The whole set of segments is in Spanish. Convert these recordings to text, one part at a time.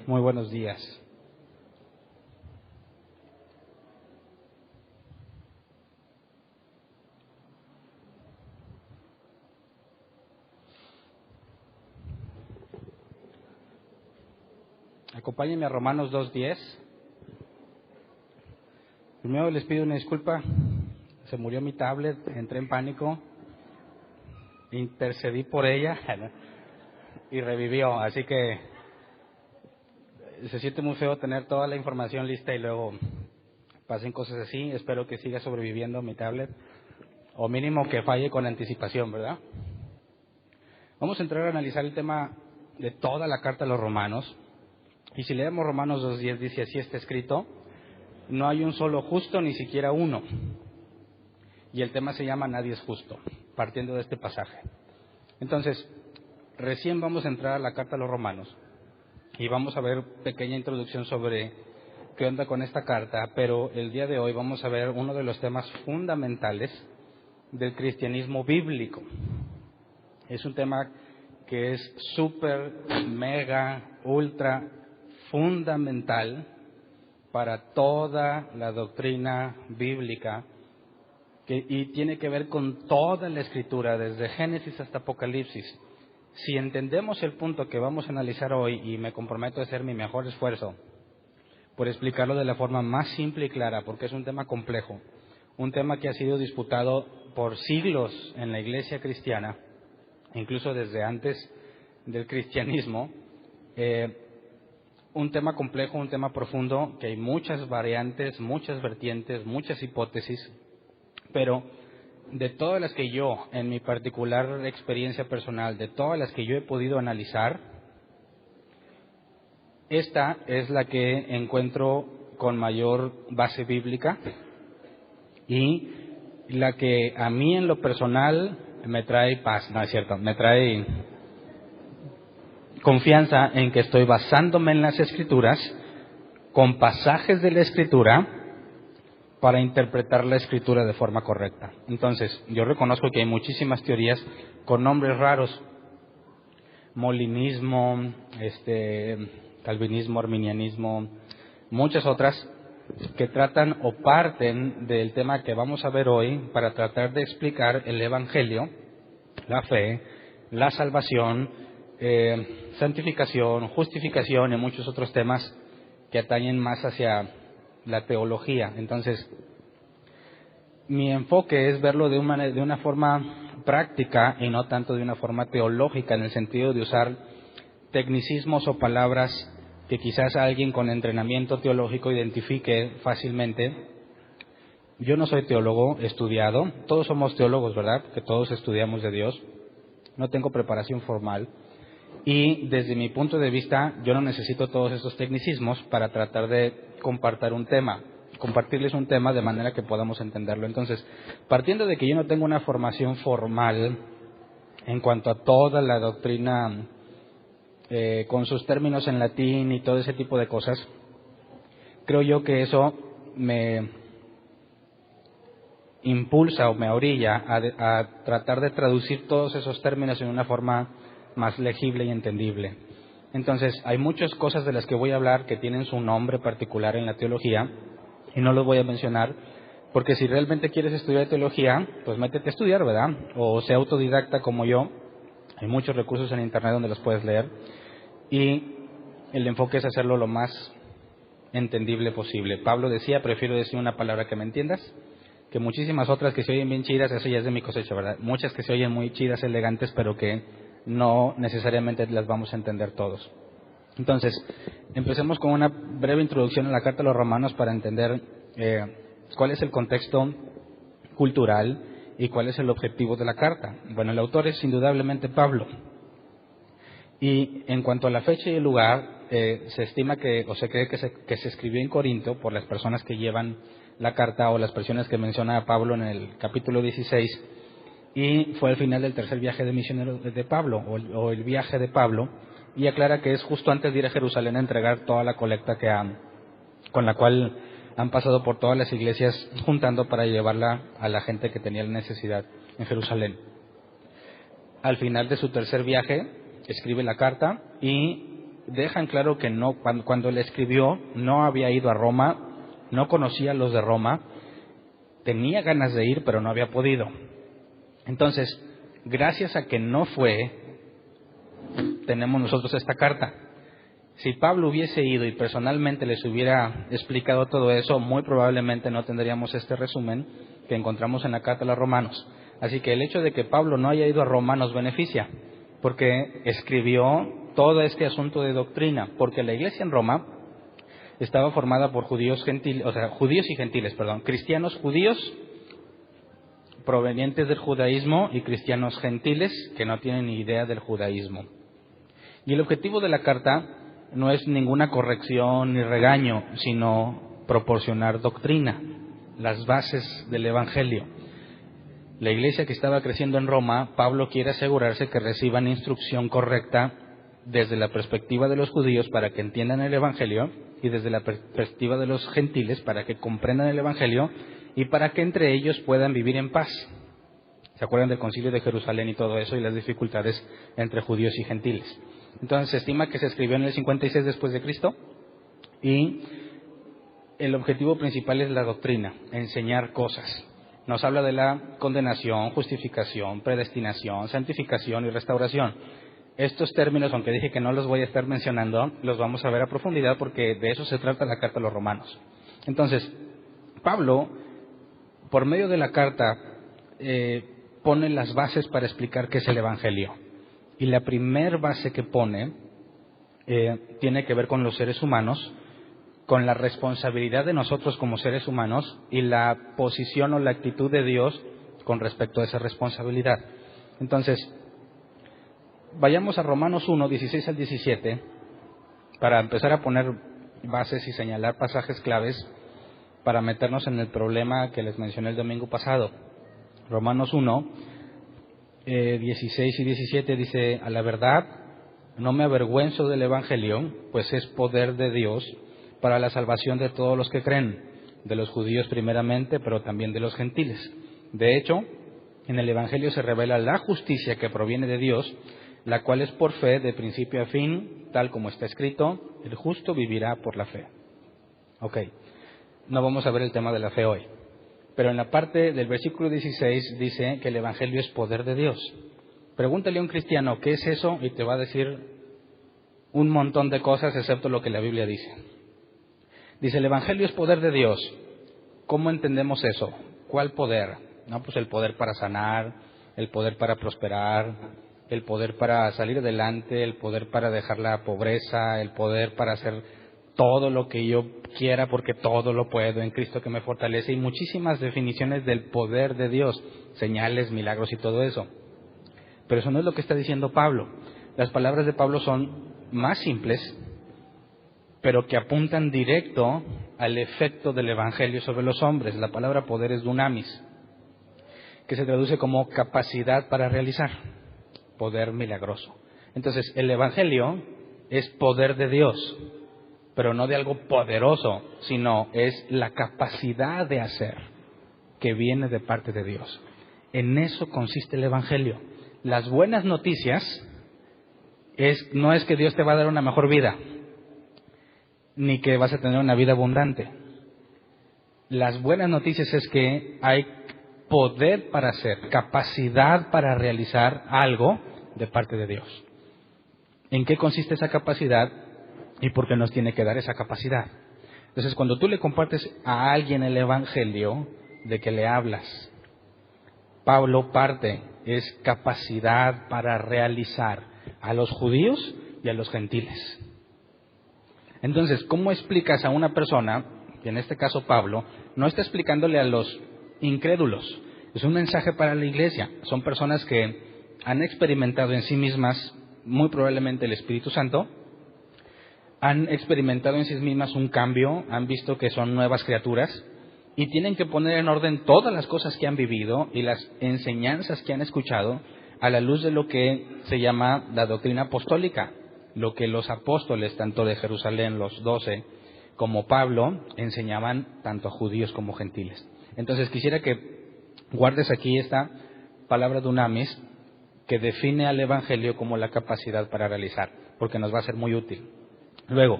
Muy buenos días. Acompáñenme a Romanos 2:10. Primero les pido una disculpa. Se murió mi tablet, entré en pánico, intercedí por ella y revivió. Así que se siente muy feo tener toda la información lista y luego pasen cosas así. Espero que siga sobreviviendo mi tablet, o mínimo que falle con anticipación, ¿verdad? Vamos a entrar a analizar el tema de toda la carta a los romanos. Y si leemos Romanos 2:10, dice: así está escrito, no hay un solo justo, ni siquiera uno. Y el tema se llama Nadie es justo, partiendo de este pasaje. Entonces, recién vamos a entrar a la carta a los romanos y vamos a ver pequeña introducción sobre qué onda con esta carta, pero el día de hoy vamos a ver uno de los temas fundamentales del cristianismo bíblico. Es un tema que es súper, mega, ultra fundamental para toda la doctrina bíblica y tiene que ver con toda la Escritura, desde Génesis hasta Apocalipsis. Si entendemos el punto que vamos a analizar hoy, y me comprometo a hacer mi mejor esfuerzo por explicarlo de la forma más simple y clara, porque es un tema complejo, un tema que ha sido disputado por siglos en la iglesia cristiana, incluso desde antes del cristianismo, un tema complejo, un tema profundo, que hay muchas variantes, muchas vertientes, muchas hipótesis, pero de todas las que yo, en mi particular experiencia personal, de todas las que yo he podido analizar, esta es la que encuentro con mayor base bíblica y la que a mí en lo personal me trae paz, no es cierto, me trae confianza en que estoy basándome en las Escrituras, con pasajes de la Escritura, para interpretar la Escritura de forma correcta. Entonces, yo reconozco que hay muchísimas teorías con nombres raros: molinismo, calvinismo, arminianismo, muchas otras que tratan o parten del tema que vamos a ver hoy para tratar de explicar el Evangelio, la fe, la salvación, santificación, justificación y muchos otros temas que atañen más hacia la teología. Entonces, mi enfoque es verlo de una forma práctica y no tanto de una forma teológica, en el sentido de usar tecnicismos o palabras que quizás alguien con entrenamiento teológico identifique fácilmente. Yo no soy teólogo estudiado, todos somos teólogos, ¿verdad? Que todos estudiamos de Dios. No tengo preparación formal y desde mi punto de vista yo no necesito todos estos tecnicismos para tratar de compartirles un tema de manera que podamos entenderlo. Entonces, partiendo de que yo no tengo una formación formal en cuanto a toda la doctrina con sus términos en latín y todo ese tipo de cosas, creo yo que eso me impulsa o me orilla a tratar de traducir todos esos términos en una forma más legible y entendible. Entonces, hay muchas cosas de las que voy a hablar que tienen su nombre particular en la teología y no los voy a mencionar, porque si realmente quieres estudiar teología, pues métete a estudiar, ¿verdad? O sea autodidacta como yo. Hay muchos recursos en internet donde los puedes leer y el enfoque es hacerlo lo más entendible posible. Pablo decía: prefiero decir una palabra que me entiendas que muchísimas otras que se oyen bien chidas. Eso ya es de mi cosecha, ¿verdad? Muchas que se oyen muy chidas, elegantes, pero que no necesariamente las vamos a entender todos. Entonces, empecemos con una breve introducción a la carta a los romanos para entender cuál es el contexto cultural y cuál es el objetivo de la carta. Bueno, el autor es indudablemente Pablo. Y en cuanto a la fecha y el lugar, se estima o se cree que se escribió en Corinto por las personas que llevan la carta o las versiones que menciona Pablo en el capítulo 16, y fue al final del tercer viaje de misionero de Pablo, o el viaje de Pablo, y aclara que es justo antes de ir a Jerusalén a entregar toda la colecta con la cual han pasado por todas las iglesias juntando para llevarla a la gente que tenía la necesidad en Jerusalén. Al final de su tercer viaje escribe la carta y dejan claro que no, cuando él escribió, no había ido a Roma, no conocía a los de Roma, tenía ganas de ir, pero no había podido. Entonces, gracias a que no fue, tenemos nosotros esta carta. Si Pablo hubiese ido y personalmente les hubiera explicado todo eso, muy probablemente no tendríamos este resumen que encontramos en la carta a los romanos. Así que el hecho de que Pablo no haya ido a Roma nos beneficia, porque escribió todo este asunto de doctrina, porque la iglesia en Roma estaba formada por judíos y gentiles, cristianos judíos provenientes del judaísmo y cristianos gentiles que no tienen ni idea del judaísmo. Y el objetivo de la carta no es ninguna corrección ni regaño, sino proporcionar doctrina, las bases del Evangelio. La iglesia que estaba creciendo en Roma, Pablo quiere asegurarse que reciban instrucción correcta desde la perspectiva de los judíos para que entiendan el Evangelio y desde la perspectiva de los gentiles para que comprendan el Evangelio y para que entre ellos puedan vivir en paz. ¿Se acuerdan del Concilio de Jerusalén y todo eso y las dificultades entre judíos y gentiles? Entonces se estima que se escribió en el 56 después de Cristo y el objetivo principal es la doctrina, enseñar cosas. Nos habla de la condenación, justificación, predestinación, santificación y restauración. Estos términos, aunque dije que no los voy a estar mencionando, los vamos a ver a profundidad porque de eso se trata la carta a los romanos. Entonces, Pablo, por medio de la carta, pone las bases para explicar qué es el Evangelio. Y la primer base que pone tiene que ver con los seres humanos, con la responsabilidad de nosotros como seres humanos y la posición o la actitud de Dios con respecto a esa responsabilidad. Entonces, vayamos a Romanos 1, 16 al 17, para empezar a poner bases y señalar pasajes claves para meternos en el problema que les mencioné el domingo pasado. Romanos 1, 16 y 17 dice: a la verdad, no me avergüenzo del Evangelio, pues es poder de Dios para la salvación de todos los que creen, de los judíos primeramente, pero también de los gentiles. De hecho, en el Evangelio se revela la justicia que proviene de Dios, la cual es por fe de principio a fin, tal como está escrito: el justo vivirá por la fe. Ok, no vamos a ver el tema de la fe hoy, pero en la parte del versículo 16 dice que el Evangelio es poder de Dios. Pregúntale a un cristiano qué es eso y te va a decir un montón de cosas excepto lo que la Biblia dice. Dice, el Evangelio es poder de Dios. ¿Cómo entendemos eso? ¿Cuál poder? No, pues el poder para sanar, el poder para prosperar, el poder para salir adelante, el poder para dejar la pobreza, el poder para hacer todo lo que yo quiera porque todo lo puedo en Cristo que me fortalece, y muchísimas definiciones del poder de Dios, señales, milagros y todo eso. Pero eso no es lo que está diciendo Pablo. Las palabras de Pablo son más simples, pero que apuntan directo al efecto del Evangelio sobre los hombres. La palabra poder es dunamis, que se traduce como capacidad para realizar, poder milagroso. Entonces, el Evangelio es poder de Dios, pero no de algo poderoso, sino es la capacidad de hacer que viene de parte de Dios. En eso consiste el Evangelio. Las buenas noticias no es que Dios te va a dar una mejor vida, ni que vas a tener una vida abundante. Las buenas noticias es que hay poder para hacer, capacidad para realizar algo de parte de Dios. ¿En qué consiste esa capacidad y por qué nos tiene que dar esa capacidad? Entonces, cuando tú le compartes a alguien el Evangelio, ¿de qué le hablas? Pablo parte, es capacidad para realizar a los judíos y a los gentiles. Entonces, ¿cómo explicas a una persona, que en este caso Pablo, no está explicándole a los incrédulos? Es un mensaje para la iglesia. Son personas que han experimentado en sí mismas, muy probablemente el Espíritu Santo, han experimentado en sí mismas un cambio, han visto que son nuevas criaturas y tienen que poner en orden todas las cosas que han vivido y las enseñanzas que han escuchado a la luz de lo que se llama la doctrina apostólica, lo que los apóstoles, tanto de Jerusalén, los 12, como Pablo, enseñaban tanto a judíos como gentiles. Entonces quisiera que guardes aquí esta palabra dunamis, que define al Evangelio como la capacidad para realizar, porque nos va a ser muy útil. Luego,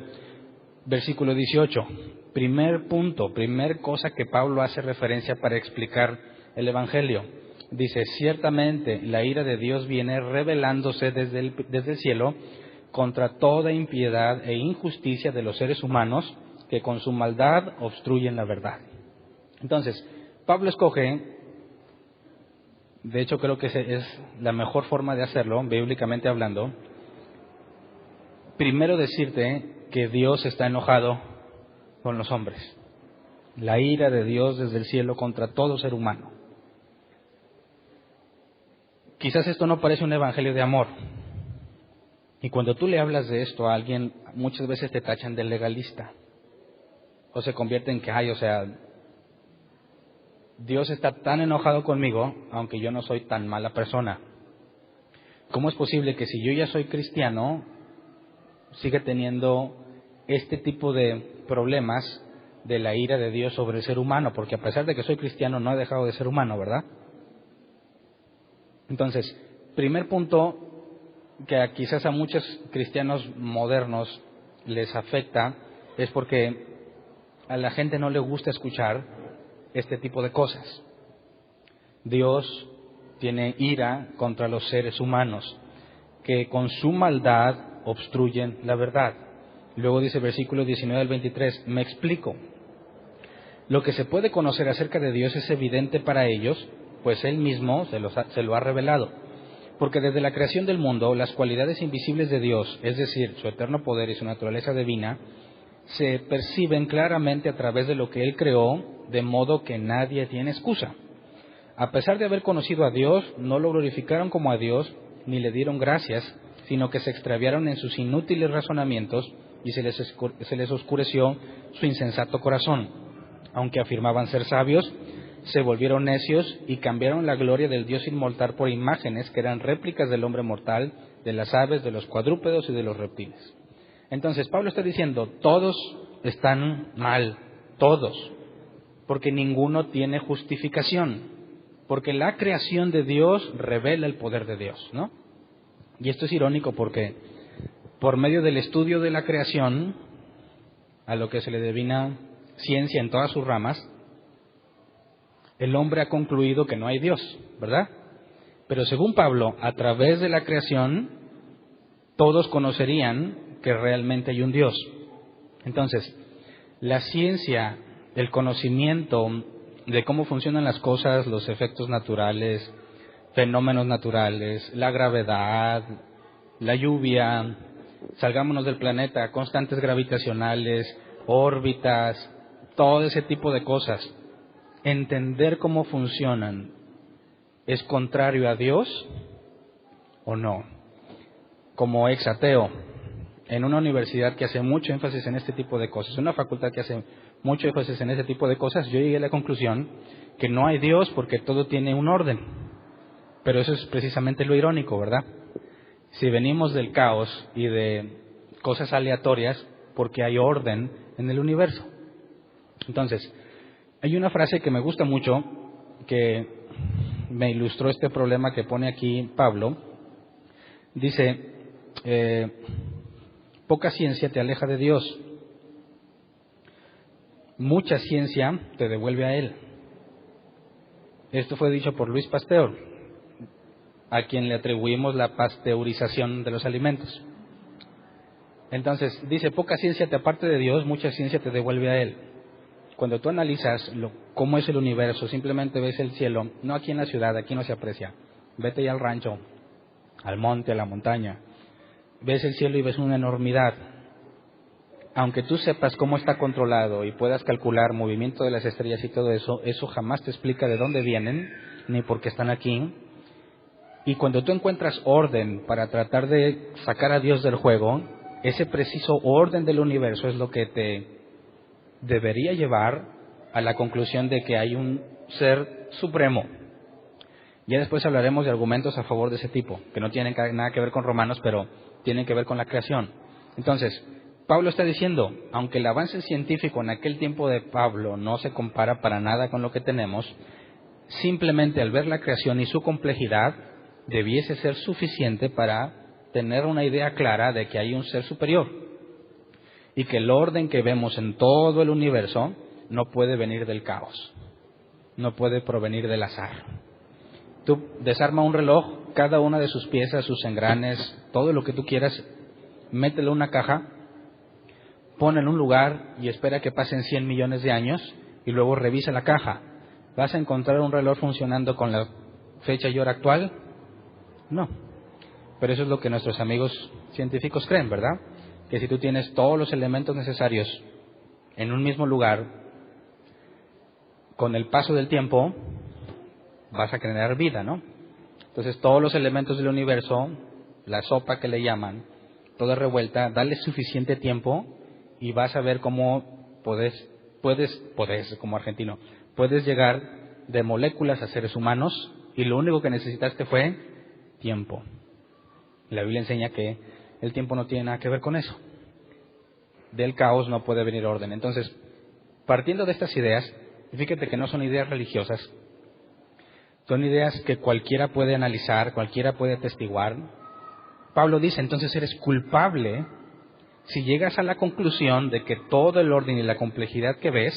versículo 18, primer punto, primer cosa que Pablo hace referencia para explicar el Evangelio. Dice, ciertamente la ira de Dios viene revelándose desde el cielo contra toda impiedad e injusticia de los seres humanos que con su maldad obstruyen la verdad. Entonces, Pablo escoge, de hecho creo que es la mejor forma de hacerlo, bíblicamente hablando, primero decirte que Dios está enojado con los hombres. La ira de Dios desde el cielo contra todo ser humano. Quizás esto no parece un evangelio de amor. Y cuando tú le hablas de esto a alguien, muchas veces te tachan de legalista. O se convierte en que, Dios está tan enojado conmigo, aunque yo no soy tan mala persona. ¿Cómo es posible que si yo ya soy cristiano, siga teniendo este tipo de problemas de la ira de Dios sobre el ser humano? Porque a pesar de que soy cristiano, no he dejado de ser humano, ¿verdad? Entonces, primer punto que quizás a muchos cristianos modernos les afecta es porque a la gente no le gusta escuchar este tipo de cosas. Dios tiene ira contra los seres humanos que con su maldad obstruyen la verdad. Luego dice versículo 19 al 23, me explico. Lo que se puede conocer acerca de Dios es evidente para ellos, pues Él mismo se lo ha revelado. Porque desde la creación del mundo, las cualidades invisibles de Dios, es decir, su eterno poder y su naturaleza divina, se perciben claramente a través de lo que Él creó, de modo que nadie tiene excusa. A pesar de haber conocido a Dios, no lo glorificaron como a Dios, ni le dieron gracias, sino que se extraviaron en sus inútiles razonamientos y se les oscureció su insensato corazón. Aunque afirmaban ser sabios, se volvieron necios y cambiaron la gloria del Dios inmortal por imágenes que eran réplicas del hombre mortal, de las aves, de los cuadrúpedos y de los reptiles. Entonces, Pablo está diciendo, todos están mal, todos, porque ninguno tiene justificación, porque la creación de Dios revela el poder de Dios, ¿no? Y esto es irónico porque por medio del estudio de la creación, a lo que se le denomina ciencia en todas sus ramas, el hombre ha concluido que no hay Dios, ¿verdad? Pero según Pablo, a través de la creación, todos conocerían que realmente hay un Dios. Entonces, la ciencia, el conocimiento de cómo funcionan las cosas, los efectos naturales, fenómenos naturales, la gravedad, la lluvia, salgámonos del planeta, constantes gravitacionales, órbitas, todo ese tipo de cosas. ¿Entender cómo funcionan es contrario a Dios o no? Como ex ateo, en una universidad que hace mucho énfasis en este tipo de cosas, una facultad que hace mucho énfasis en este tipo de cosas, yo llegué a la conclusión que no hay Dios porque todo tiene un orden. Pero eso es precisamente lo irónico, ¿verdad? Si venimos del caos y de cosas aleatorias, porque hay orden en el universo. Entonces, hay una frase que me gusta mucho, que me ilustró este problema que pone aquí Pablo. Dice, poca ciencia te aleja de Dios, mucha ciencia te devuelve a Él. Esto fue dicho por Luis Pasteur, a quien le atribuimos la pasteurización de los alimentos. Entonces, dice, poca ciencia te aparte de Dios, mucha ciencia te devuelve a Él. Cuando tú analizas cómo es el universo, simplemente ves el cielo, no aquí en la ciudad, aquí no se aprecia. Vete ya al rancho, al monte, a la montaña. Ves el cielo y ves una enormidad. Aunque tú sepas cómo está controlado y puedas calcular movimiento de las estrellas y todo eso, eso jamás te explica de dónde vienen, ni por qué están aquí. Y cuando tú encuentras orden para tratar de sacar a Dios del juego, ese preciso orden del universo es lo que te debería llevar a la conclusión de que hay un ser supremo. Ya después hablaremos de argumentos a favor de ese tipo, que no tienen nada que ver con Romanos, pero tienen que ver con la creación. Entonces, Pablo está diciendo, aunque el avance científico en aquel tiempo de Pablo no se compara para nada con lo que tenemos, simplemente al ver la creación y su complejidad, debiese ser suficiente para tener una idea clara de que hay un ser superior. y que el orden que vemos en todo el universo no puede venir del caos, no puede provenir del azar. Tú desarma un reloj, cada una de sus piezas, sus engranes, todo lo que tú quieras, mételo en una caja, ponlo en un lugar y espera que pasen 100 millones de años y luego revisa la caja. ¿Vas a encontrar un reloj funcionando con la fecha y hora actual? No. Pero eso es lo que nuestros amigos científicos creen, ¿verdad? Que si tú tienes todos los elementos necesarios en un mismo lugar, con el paso del tiempo vas a generar vida, ¿no? Entonces todos los elementos del universo, la sopa que le llaman, toda revuelta, dale suficiente tiempo y vas a ver cómo puedes, como argentino, puedes llegar de moléculas a seres humanos y lo único que necesitaste fue tiempo. La Biblia enseña que el tiempo no tiene nada que ver con eso. Del caos no puede venir orden. Entonces, partiendo de estas ideas, fíjate que no son ideas religiosas, son ideas que cualquiera puede analizar, cualquiera puede atestiguar. Pablo dice, entonces eres culpable si llegas a la conclusión de que todo el orden y la complejidad que ves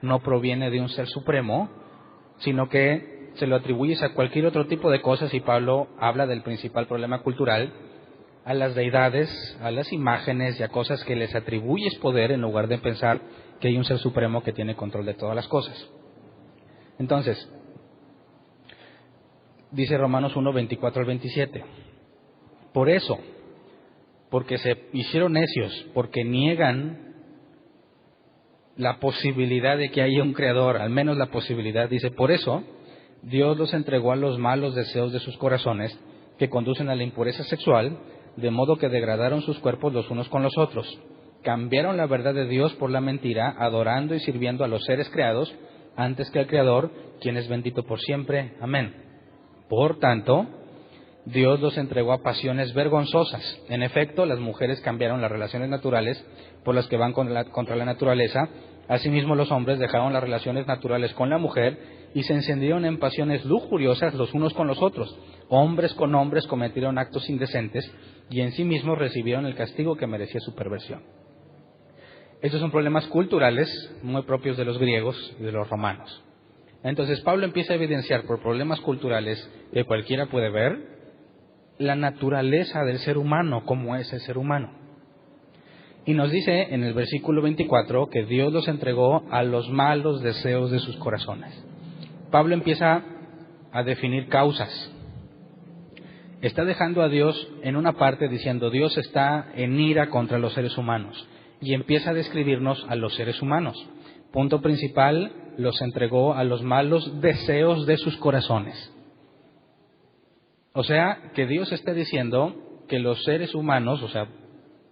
no proviene de un ser supremo, sino que se lo atribuyes a cualquier otro tipo de cosas, y Pablo habla del principal problema cultural, a las deidades, a las imágenes y a cosas que les atribuyes poder en lugar de pensar que hay un ser supremo que tiene control de todas las cosas. Entonces, dice Romanos 1, 24 al 27, por eso, porque se hicieron necios, porque niegan la posibilidad de que haya un creador, al menos la posibilidad, dice, por eso Dios los entregó a los malos deseos de sus corazones, que conducen a la impureza sexual, de modo que degradaron sus cuerpos los unos con los otros. Cambiaron la verdad de Dios por la mentira, adorando y sirviendo a los seres creados antes que al Creador, quien es bendito por siempre. Amén. Por tanto, Dios los entregó a pasiones vergonzosas. En efecto, las mujeres cambiaron las relaciones naturales por las que van contra la naturaleza. Asimismo, los hombres dejaron las relaciones naturales con la mujer y se encendieron en pasiones lujuriosas los unos con los otros. Hombres con hombres cometieron actos indecentes y en sí mismos recibieron el castigo que merecía su perversión. Estos son problemas culturales muy propios de los griegos y de los romanos. Entonces Pablo empieza a evidenciar por problemas culturales que cualquiera puede ver la naturaleza del ser humano, cómo es el ser humano. Y nos dice en el versículo 24 que Dios los entregó a los malos deseos de sus corazones. Pablo empieza a definir causas. Está dejando a Dios en una parte diciendo Dios está en ira contra los seres humanos y empieza a describirnos a los seres humanos. Punto principal, los entregó a los malos deseos de sus corazones. O sea, que Dios está diciendo que los seres humanos,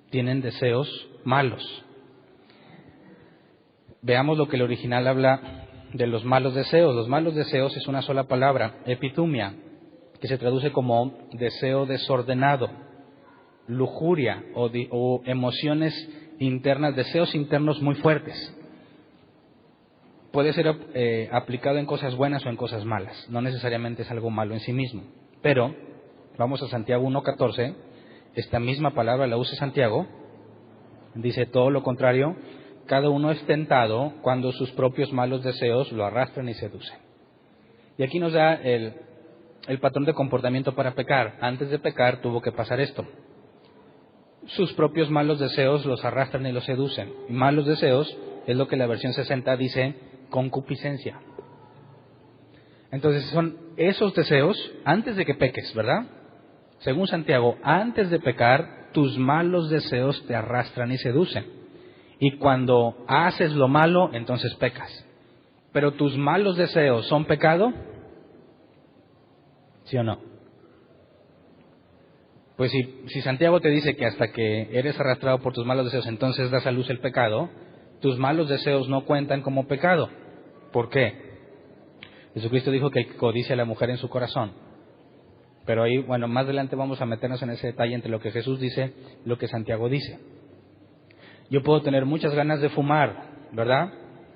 tienen deseos malos. Veamos lo que el original habla de los malos deseos. Los malos deseos es una sola palabra, epitumia, que se traduce como deseo desordenado, lujuria o emociones internas, deseos internos muy fuertes. Puede ser aplicado en cosas buenas o en cosas malas, no necesariamente es algo malo en sí mismo. Pero, vamos a Santiago 1:14, esta misma palabra la usa Santiago, dice todo lo contrario, cada uno es tentado cuando sus propios malos deseos lo arrastran y seducen. Y aquí nos da el patrón de comportamiento para pecar. Antes de pecar tuvo que pasar esto. Sus propios malos deseos los arrastran y los seducen. Y malos deseos es lo que la versión 60 dice concupiscencia. Entonces son esos deseos antes de que peques, ¿verdad? Según Santiago, antes de pecar, tus malos deseos te arrastran y seducen. Y cuando haces lo malo, entonces pecas. Pero tus malos deseos son pecado, ¿sí o no? Pues si Santiago te dice que hasta que eres arrastrado por tus malos deseos, entonces das a luz el pecado, tus malos deseos no cuentan como pecado. ¿Por qué? Jesucristo dijo que codicia a la mujer en su corazón. Pero ahí, más adelante vamos a meternos en ese detalle entre lo que Jesús dice y lo que Santiago dice. Yo puedo tener muchas ganas de fumar, ¿verdad?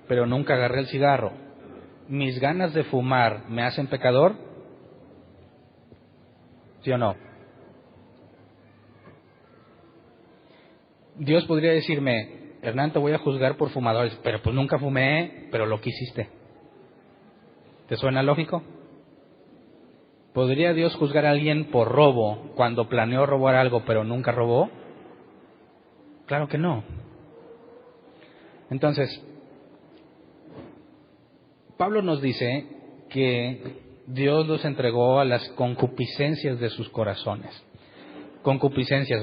Pero nunca agarré el cigarro. ¿Mis ganas de fumar me hacen pecador? ¿Sí o no? Dios podría decirme, Hernán, te voy a juzgar por fumadores, pero pues nunca fumé, pero lo que hiciste. ¿Te suena lógico? ¿Podría Dios juzgar a alguien por robo cuando planeó robar algo, pero nunca robó? Claro que no. Entonces, Pablo nos dice que Dios los entregó a las concupiscencias de sus corazones. Concupiscencias,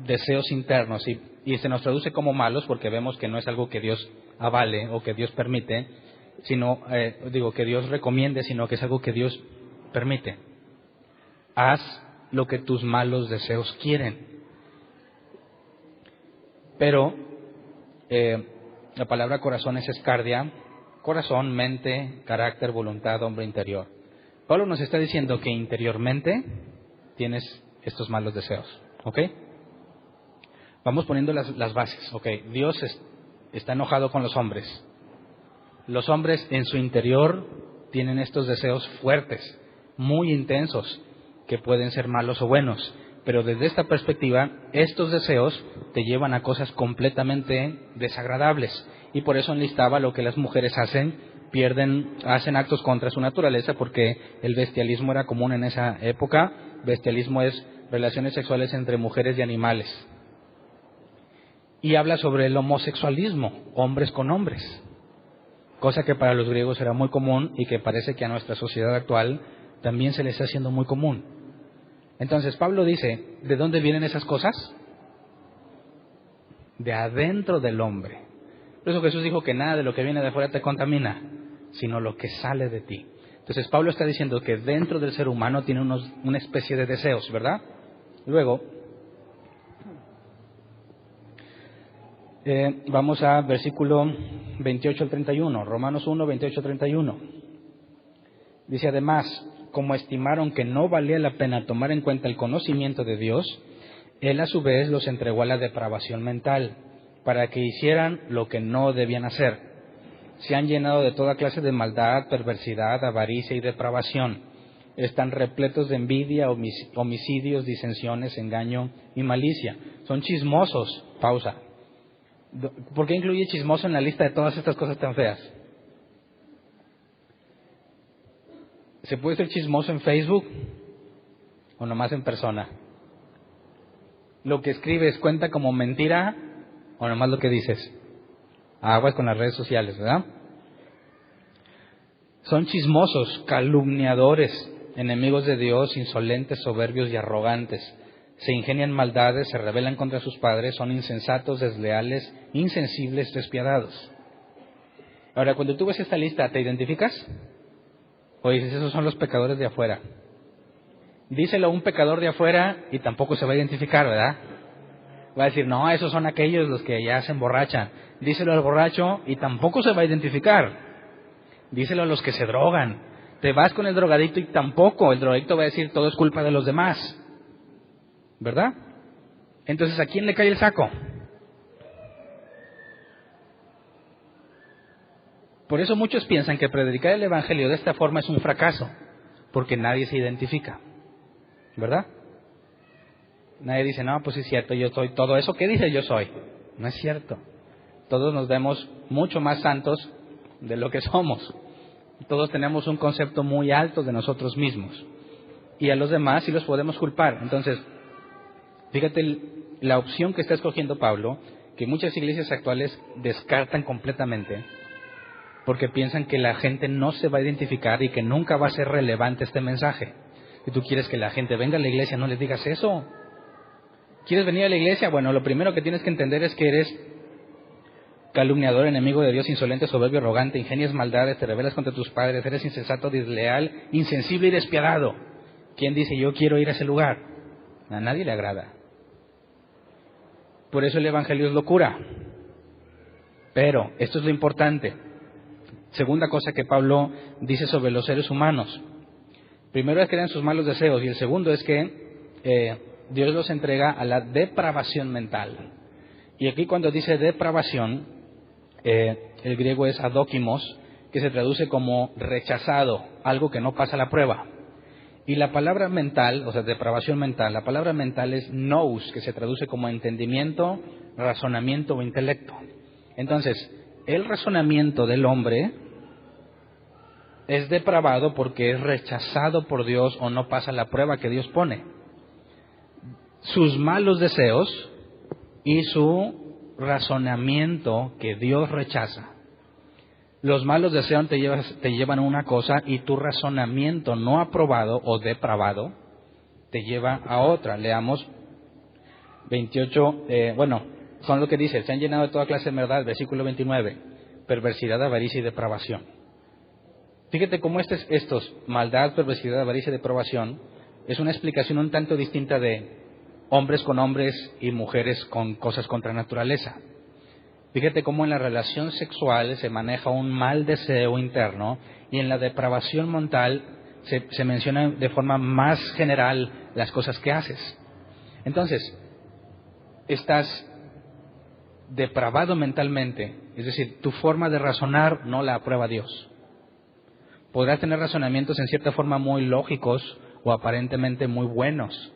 deseos internos, y se nos traduce como malos porque vemos que no es algo que Dios avale o que Dios permite, sino, que Dios recomiende, sino que es algo que Dios permite. Haz lo que tus malos deseos quieren. Pero la palabra corazón es escardia, corazón, mente, carácter, voluntad, hombre interior. Pablo nos está diciendo que interiormente tienes estos malos deseos, ¿ok? Vamos poniendo las bases, ¿ok? Dios está enojado con los hombres. Los hombres en su interior tienen estos deseos fuertes, muy intensos, que pueden ser malos o buenos. Pero desde esta perspectiva, estos deseos te llevan a cosas completamente desagradables. Y por eso enlistaba lo que las mujeres hacen actos contra su naturaleza, porque el bestialismo era común en esa época. Bestialismo es relaciones sexuales entre mujeres y animales. Y habla sobre el homosexualismo, hombres con hombres, cosa que para los griegos era muy común y que parece que a nuestra sociedad actual también se le está haciendo muy común. Entonces Pablo dice, ¿de dónde vienen esas cosas? De adentro del hombre. Por eso Jesús dijo que nada de lo que viene de afuera te contamina, sino lo que sale de ti. Entonces Pablo está diciendo que dentro del ser humano tiene una especie de deseos, ¿verdad? Luego, vamos a versículo 28 al 31, Romanos 1, 28 al 31. Dice, además, como estimaron que no valía la pena tomar en cuenta el conocimiento de Dios, Él a su vez los entregó a la depravación mental, para que hicieran lo que no debían hacer. Se han llenado de toda clase de maldad, perversidad, avaricia y depravación. Están repletos de envidia, homicidios, disensiones, engaño y malicia. Son chismosos. Pausa. ¿Por qué incluye chismoso en la lista de todas estas cosas tan feas? ¿Se puede ser chismoso en Facebook o nomás en persona? ¿Lo que escribes cuenta como mentira o nomás lo que dices? Aguas con las redes sociales, ¿verdad? Son chismosos, calumniadores, enemigos de Dios, insolentes, soberbios y arrogantes. Se ingenian maldades, se rebelan contra sus padres, son insensatos, desleales, insensibles, despiadados. Ahora, cuando tú ves esta lista, ¿te identificas? O dices, esos son los pecadores de afuera. Díselo a un pecador de afuera y tampoco se va a identificar, ¿verdad? Va a decir, no, esos son aquellos los que ya se emborrachan. Díselo al borracho y tampoco se va a identificar. Díselo a los que se drogan. Te vas con el drogadicto y tampoco el drogadicto va a decir, todo es culpa de los demás. ¿Verdad? Entonces, ¿a quién le cae el saco? Por eso muchos piensan que predicar el Evangelio de esta forma es un fracaso, porque nadie se identifica, ¿verdad? Nadie dice, no, pues es cierto, yo soy todo eso que dice yo soy. No es cierto. Todos nos vemos mucho más santos de lo que somos. Todos tenemos un concepto muy alto de nosotros mismos. Y a los demás sí los podemos culpar. Entonces, fíjate la opción que está escogiendo Pablo, que muchas iglesias actuales descartan completamente, porque piensan que la gente no se va a identificar y que nunca va a ser relevante este mensaje. Si tú quieres que la gente venga a la iglesia, no les digas eso. ¿Quieres venir a la iglesia? Bueno, lo primero que tienes que entender es que eres calumniador, enemigo de Dios, insolente, soberbio, arrogante, ingenias maldades, te rebelas contra tus padres, eres insensato, desleal, insensible y despiadado. ¿Quién dice yo quiero ir a ese lugar? A nadie le agrada. Por eso el Evangelio es locura. Pero esto es lo importante. Segunda cosa que Pablo dice sobre los seres humanos. Primero es que eran sus malos deseos y el segundo es que Dios los entrega a la depravación mental. Y aquí cuando dice depravación, el griego es adókimos, que se traduce como rechazado, algo que no pasa la prueba. Y la palabra mental, o sea, depravación mental, la palabra mental es nous, que se traduce como entendimiento, razonamiento o intelecto. Entonces, el razonamiento del hombre es depravado porque es rechazado por Dios o no pasa la prueba que Dios pone. Sus malos deseos y su razonamiento que Dios rechaza. Los malos deseos te llevan a una cosa y tu razonamiento no aprobado o depravado te lleva a otra. Leamos 28, son lo que dice, se han llenado de toda clase de verdad, versículo 29, perversidad, avaricia y depravación. Fíjate cómo estos, maldad, perversidad, avaricia y depravación, es una explicación un tanto distinta de hombres con hombres y mujeres con cosas contra naturaleza. Fíjate cómo en la relación sexual se maneja un mal deseo interno y en la depravación mental se menciona de forma más general las cosas que haces. Entonces, estás depravado mentalmente, es decir, tu forma de razonar no la aprueba Dios. Podrás tener razonamientos en cierta forma muy lógicos o aparentemente muy buenos,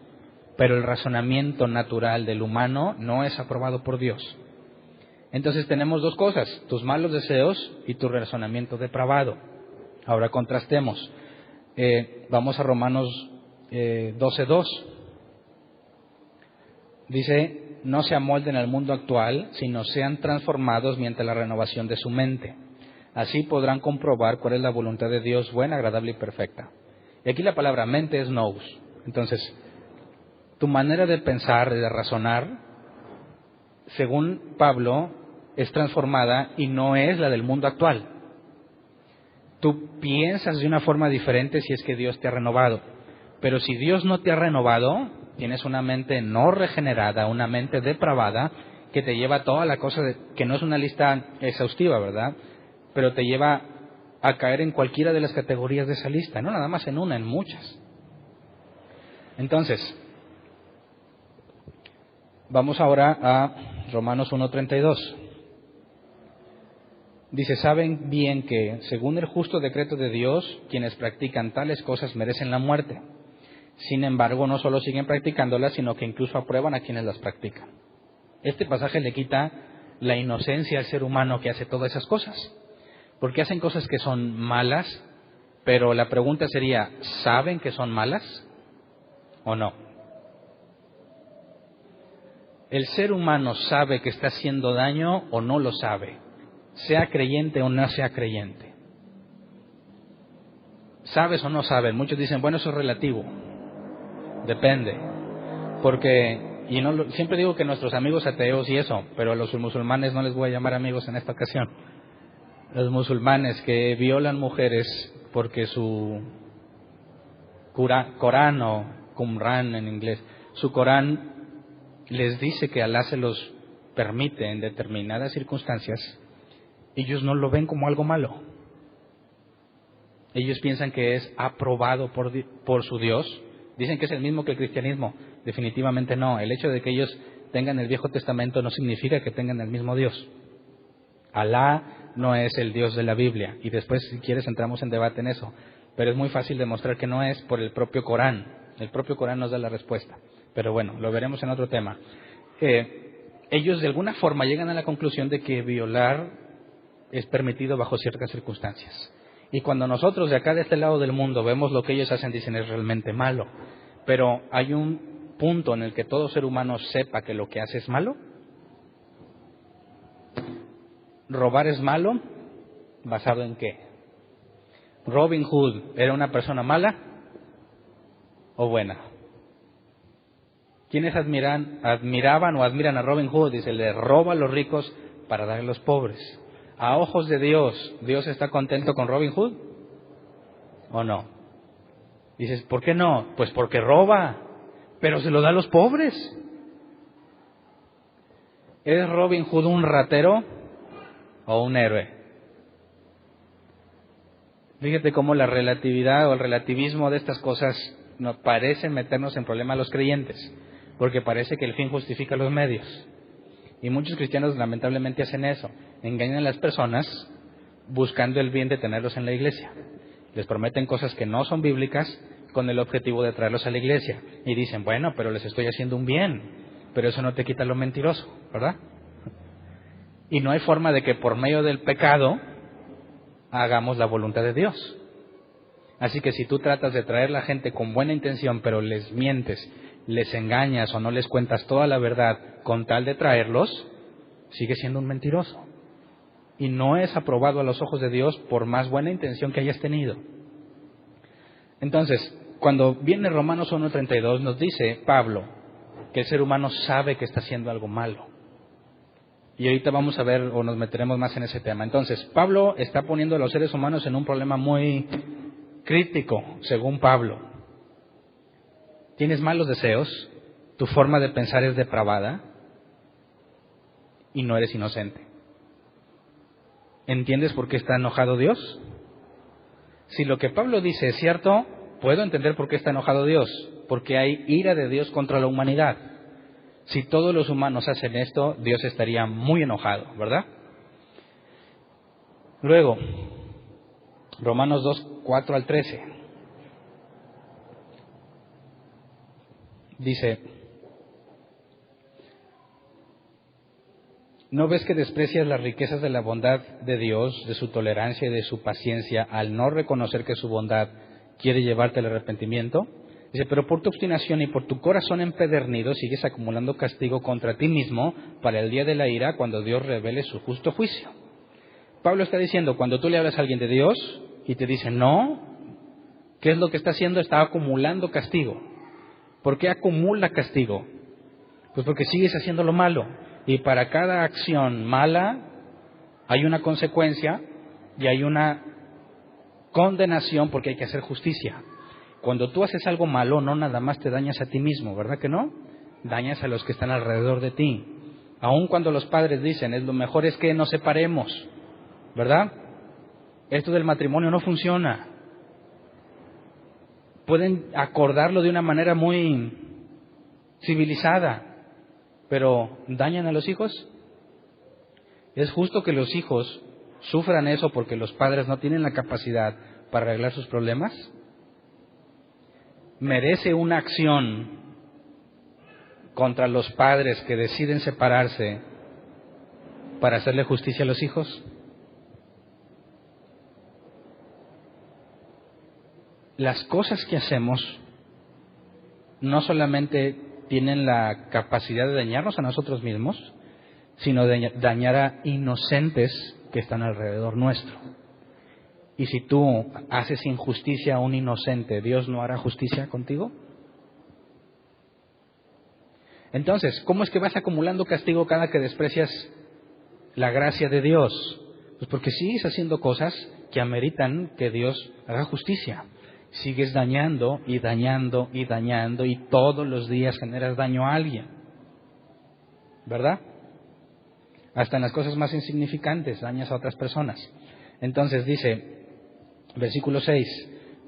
pero el razonamiento natural del humano no es aprobado por Dios. Entonces tenemos dos cosas, tus malos deseos y tu razonamiento depravado. Ahora contrastemos. Vamos a Romanos 12:2. Dice, no se amolden al mundo actual, sino sean transformados mediante la renovación de su mente. Así podrán comprobar cuál es la voluntad de Dios, buena, agradable y perfecta. Y aquí la palabra mente es nous. Entonces, tu manera de pensar, de razonar, según Pablo, es transformada y no es la del mundo actual. Tú piensas de una forma diferente si es que Dios te ha renovado. Pero si Dios no te ha renovado, tienes una mente no regenerada, una mente depravada, que te lleva a toda la cosa, que no es una lista exhaustiva, ¿verdad? Pero te lleva a caer en cualquiera de las categorías de esa lista, no nada más en una, en muchas. Entonces, vamos ahora a Romanos 1:32. Dice, saben bien que, según el justo decreto de Dios, quienes practican tales cosas merecen la muerte. Sin embargo, no solo siguen practicándolas, sino que incluso aprueban a quienes las practican. Este pasaje le quita la inocencia al ser humano que hace todas esas cosas. Porque hacen cosas que son malas, pero la pregunta sería, ¿saben que son malas o no? ¿El ser humano sabe que está haciendo daño o no lo sabe? Sea creyente o no sea creyente. ¿Sabes o no sabes? Muchos dicen, bueno, eso es relativo. Depende. Porque, siempre digo que nuestros amigos ateos y eso, pero a los musulmanes no les voy a llamar amigos en esta ocasión. Los musulmanes que violan mujeres porque su Corán o Qumran en inglés, su Corán les dice que Alá se los permite en determinadas circunstancias, ellos no lo ven como algo malo. Ellos piensan que es aprobado por su Dios. Dicen que es el mismo que el cristianismo. Definitivamente no. El hecho de que ellos tengan el Viejo Testamento no significa que tengan el mismo Dios. Alá no es el Dios de la Biblia. Y después, si quieres, entramos en debate en eso. Pero es muy fácil demostrar que no es por el propio Corán. El propio Corán nos da la respuesta. Pero bueno, lo veremos en otro tema. Ellos de alguna forma llegan a la conclusión de que violar es permitido bajo ciertas circunstancias. Y cuando nosotros de acá de este lado del mundo vemos lo que ellos hacen, dicen es realmente malo. Pero hay un punto en el que todo ser humano sepa que lo que hace es malo. ¿Robar es malo? ¿Basado en qué? ¿Robin Hood era una persona mala o buena? ¿Quiénes admiraban o admiran a Robin Hood? Dice, le roba a los ricos para dar a los pobres. A ojos de Dios, ¿Dios está contento con Robin Hood o no? Dices, ¿por qué no? Pues porque roba, pero se lo da a los pobres. ¿Es Robin Hood un ratero o un héroe? Fíjate cómo la relatividad o el relativismo de estas cosas nos parece meternos en problemas a los creyentes, porque parece que el fin justifica los medios. Y muchos cristianos lamentablemente hacen eso, engañan a las personas buscando el bien de tenerlos en la iglesia. Les prometen cosas que no son bíblicas con el objetivo de traerlos a la iglesia. Y dicen, bueno, pero les estoy haciendo un bien, pero eso no te quita lo mentiroso, ¿verdad? Y no hay forma de que por medio del pecado hagamos la voluntad de Dios. Así que si tú tratas de traer a la gente con buena intención, pero les mientes, les engañas o no les cuentas toda la verdad con tal de traerlos, sigue siendo un mentiroso. Y no es aprobado a los ojos de Dios por más buena intención que hayas tenido. Entonces, cuando viene Romanos 1:32, nos dice Pablo que el ser humano sabe que está haciendo algo malo. Y ahorita vamos a ver o nos meteremos más en ese tema. Entonces, Pablo está poniendo a los seres humanos en un problema muy crítico, según Pablo. Tienes malos deseos, tu forma de pensar es depravada y no eres inocente. ¿Entiendes por qué está enojado Dios? Si lo que Pablo dice es cierto, puedo entender por qué está enojado Dios, porque hay ira de Dios contra la humanidad. Si todos los humanos hacen esto, Dios estaría muy enojado, ¿verdad? Luego, Romanos 2:4-13. Dice, ¿no ves que desprecias las riquezas de la bondad de Dios, de su tolerancia y de su paciencia, al no reconocer que su bondad quiere llevarte al arrepentimiento? Dice, pero por tu obstinación y por tu corazón empedernido sigues acumulando castigo contra ti mismo para el día de la ira, cuando Dios revele su justo juicio. Pablo está diciendo, cuando tú le hablas a alguien de Dios y te dice no, ¿qué es lo que está haciendo? Está acumulando castigo. ¿Por qué acumula castigo? Pues porque sigues haciendo lo malo. Y para cada acción mala hay una consecuencia y hay una condenación, porque hay que hacer justicia. Cuando tú haces algo malo, no nada más te dañas a ti mismo, ¿verdad que no? Dañas a los que están alrededor de ti. Aun cuando los padres dicen, lo mejor es que nos separemos, ¿verdad? Esto del matrimonio no funciona. Pueden acordarlo de una manera muy civilizada, pero ¿dañan a los hijos? ¿Es justo que los hijos sufran eso porque los padres no tienen la capacidad para arreglar sus problemas? ¿Merece una acción contra los padres que deciden separarse para hacerle justicia a los hijos? Las cosas que hacemos no solamente tienen la capacidad de dañarnos a nosotros mismos, sino de dañar a inocentes que están alrededor nuestro. Y si tú haces injusticia a un inocente, ¿Dios no hará justicia contigo? Entonces, ¿cómo es que vas acumulando castigo cada que desprecias la gracia de Dios? Pues porque sigues haciendo cosas que ameritan que Dios haga justicia. Sigues dañando y dañando y dañando y todos los días generas daño a alguien, ¿verdad? Hasta en las cosas más insignificantes dañas a otras personas. Entonces dice, versículo 6,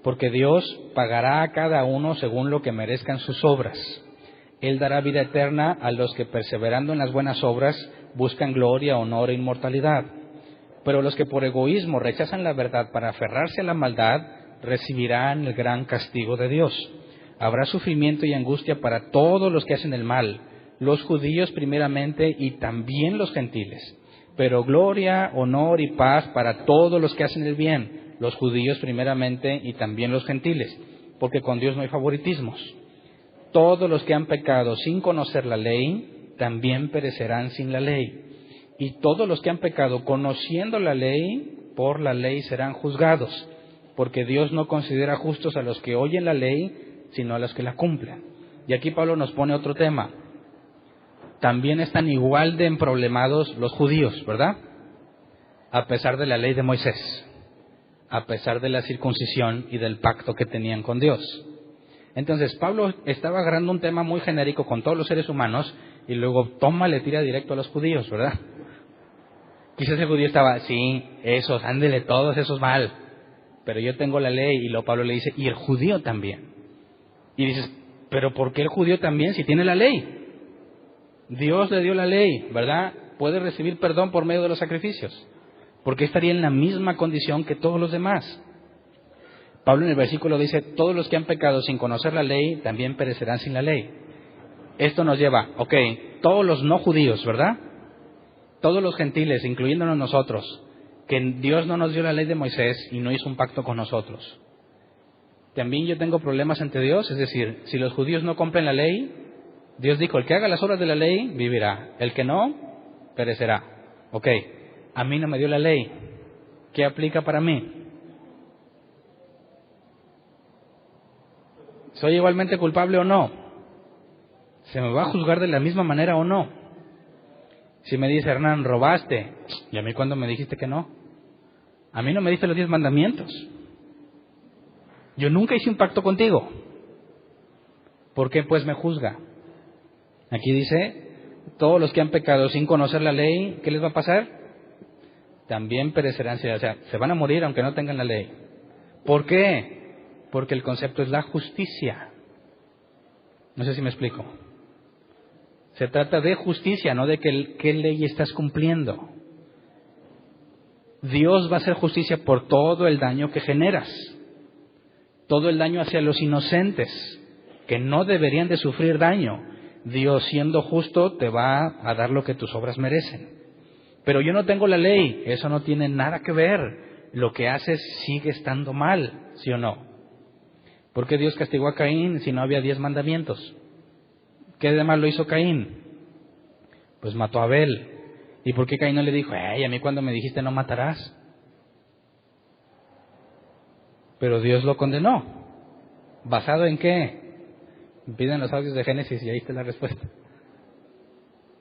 porque Dios pagará a cada uno según lo que merezcan sus obras. Él dará vida eterna a los que perseverando en las buenas obras buscan gloria, honor e inmortalidad. Pero los que por egoísmo rechazan la verdad para aferrarse a la maldad, recibirán el gran castigo de Dios. Habrá sufrimiento y angustia para todos los que hacen el mal, los judíos primeramente y también los gentiles. Pero gloria, honor y paz para todos los que hacen el bien, los judíos primeramente y también los gentiles, porque con Dios no hay favoritismos. Todos los que han pecado sin conocer la ley, también perecerán sin la ley. Y todos los que han pecado conociendo la ley, por la ley serán juzgados, porque Dios no considera justos a los que oyen la ley, sino a los que la cumplen. Y aquí Pablo nos pone otro tema. También están igual de emproblemados los judíos, ¿verdad? A pesar de la ley de Moisés, a pesar de la circuncisión y del pacto que tenían con Dios. Entonces Pablo estaba agarrando un tema muy genérico con todos los seres humanos y luego le tira directo a los judíos, ¿verdad? Quizás el judío estaba, sí, esos, ándele todos esos mal, pero yo tengo la ley. Y luego Pablo le dice, y el judío también. Y dices, pero ¿por qué el judío también si tiene la ley? Dios le dio la ley, ¿verdad? Puede recibir perdón por medio de los sacrificios. ¿Por qué estaría en la misma condición que todos los demás? Pablo en el versículo dice, todos los que han pecado sin conocer la ley, también perecerán sin la ley. Esto nos lleva, todos los no judíos, ¿verdad? Todos los gentiles, incluyéndonos nosotros, que Dios no nos dio la ley de Moisés y no hizo un pacto con nosotros. También yo tengo problemas ante Dios, es decir, si los judíos no cumplen la ley, Dios dijo, el que haga las obras de la ley, vivirá. El que no, perecerá. A mí no me dio la ley. ¿Qué aplica para mí? ¿Soy igualmente culpable o no? ¿Se me va a juzgar de la misma manera o no? Si me dice, Hernán, robaste, ¿y a mí cuándo me dijiste que no? A mí no me diste los 10 mandamientos. Yo nunca hice un pacto contigo. ¿Por qué pues me juzga? Aquí dice, todos los que han pecado sin conocer la ley, ¿qué les va a pasar? También perecerán, o sea, se van a morir aunque no tengan la ley. ¿Por qué? Porque el concepto es la justicia. No sé si me explico. Se trata de justicia, no de qué ley estás cumpliendo. Dios va a hacer justicia por todo el daño que generas. Todo el daño hacia los inocentes, que no deberían de sufrir daño. Dios, siendo justo, te va a dar lo que tus obras merecen. Pero yo no tengo la ley, eso no tiene nada que ver. Lo que haces sigue estando mal, ¿sí o no? ¿Por qué Dios castigó a Caín si no había 10 mandamientos? ¿Qué de mal lo hizo Caín? Pues mató a Abel. ¿Y por qué Caín no le dijo, a mí cuando me dijiste no matarás? Pero Dios lo condenó. ¿Basado en qué? Piden los audios de Génesis y ahí está la respuesta.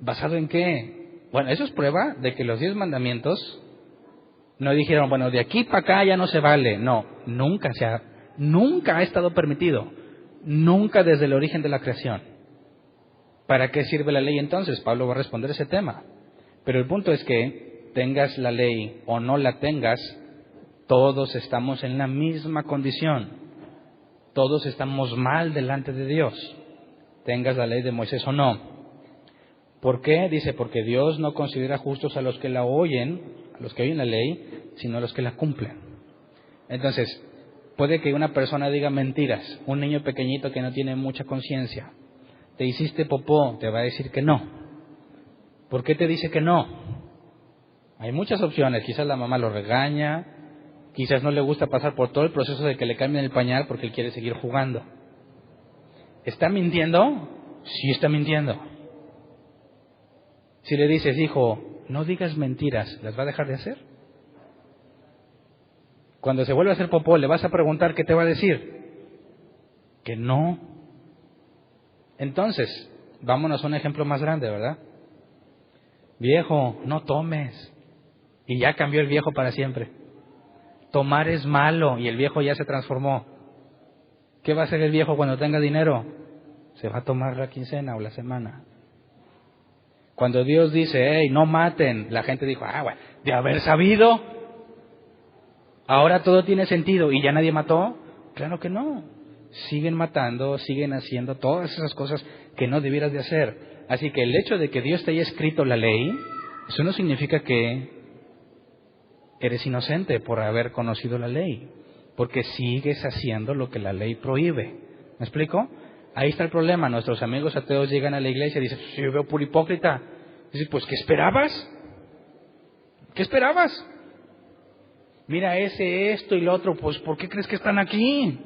¿Basado en qué? Bueno, eso es prueba de que los 10 mandamientos no dijeron, bueno, de aquí para acá ya no se vale. No, nunca ha estado permitido. Nunca desde el origen de la creación. ¿Para qué sirve la ley entonces? Pablo va a responder ese tema. Pero el punto es que tengas la ley o no la tengas, todos estamos en la misma condición. Todos estamos mal delante de Dios. Tengas la ley de Moisés o no. ¿Por qué? Dice, porque Dios no considera justos a los que la oyen, a los que oyen la ley, sino a los que la cumplen. Entonces, puede que una persona diga mentiras. Un niño pequeñito que no tiene mucha conciencia. Te hiciste popó, te va a decir que no. ¿Por qué te dice que no? Hay muchas opciones. Quizás la mamá lo regaña, quizás no le gusta pasar por todo el proceso de que le cambien el pañal porque él quiere seguir jugando. ¿Está mintiendo? Sí está mintiendo. Si le dices, hijo, no digas mentiras, ¿las va a dejar de hacer? Cuando se vuelve a hacer popó, ¿le vas a preguntar qué te va a decir? Que no. Entonces, vámonos a un ejemplo más grande, ¿verdad? Viejo, no tomes. Y ya cambió el viejo para siempre. Tomar es malo y el viejo ya se transformó. ¿Qué va a hacer el viejo cuando tenga dinero? Se va a tomar la quincena o la semana. Cuando Dios dice, no maten, la gente dijo, bueno, de haber sabido, ahora todo tiene sentido y ya nadie mató. Claro que no. Siguen matando, siguen haciendo todas esas cosas que no debieras de hacer. Así que el hecho de que Dios te haya escrito la ley, eso no significa que eres inocente por haber conocido la ley, porque sigues haciendo lo que la ley prohíbe. ¿Me explico? Ahí está el problema. Nuestros amigos ateos llegan a la iglesia y dicen, yo veo puro hipócrita. Dicen, pues, ¿qué esperabas? ¿Qué esperabas? Mira esto y lo otro, pues, ¿por qué crees que están aquí?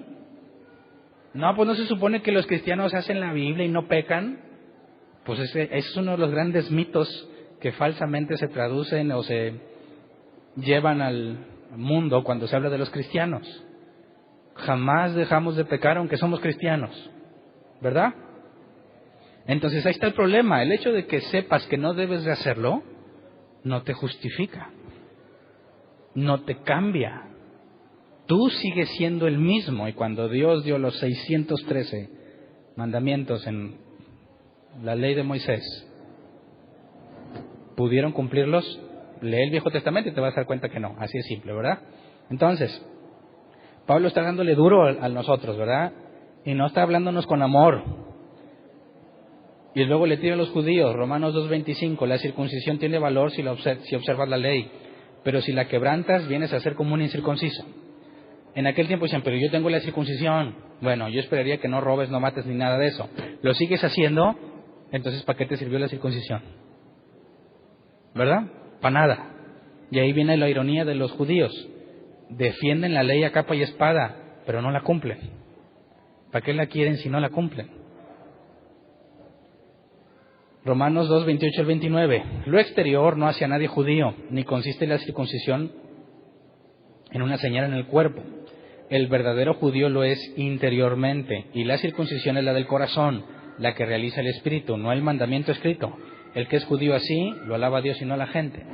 No, pues no se supone que los cristianos hacen la Biblia y no pecan. Pues ese es uno de los grandes mitos que falsamente se traducen o se llevan al mundo cuando se habla de los cristianos. Jamás dejamos de pecar aunque somos cristianos, ¿verdad? Entonces ahí está el problema. El hecho de que sepas que no debes de hacerlo no te justifica, no te cambia. Tú sigues siendo el mismo. Y cuando Dios dio los 613 mandamientos en la ley de Moisés, ¿pudieron cumplirlos? Lee el Viejo Testamento y te vas a dar cuenta que no. Así es simple, ¿verdad? Entonces, Pablo está dándole duro a nosotros, ¿verdad? Y no está hablándonos con amor. Y luego le tira a los judíos, Romanos 2:25, la circuncisión tiene valor si observas la ley, pero si la quebrantas vienes a ser como un incircunciso. En aquel tiempo decían, pero yo tengo la circuncisión. Bueno, yo esperaría que no robes, no mates ni nada de eso. ¿Lo sigues haciendo? Entonces, ¿para qué te sirvió la circuncisión? ¿Verdad? Para nada. Y ahí viene la ironía de los judíos. Defienden la ley a capa y espada, pero no la cumplen. ¿Para qué la quieren si no la cumplen? Romanos 2, 28 al 29. Lo exterior no hace a nadie judío, ni consiste la circuncisión en una señal en el cuerpo. El verdadero judío lo es interiormente, y la circuncisión es la del corazón, la que realiza el espíritu, no el mandamiento escrito. El que es judío así, lo alaba a Dios y no a la gente.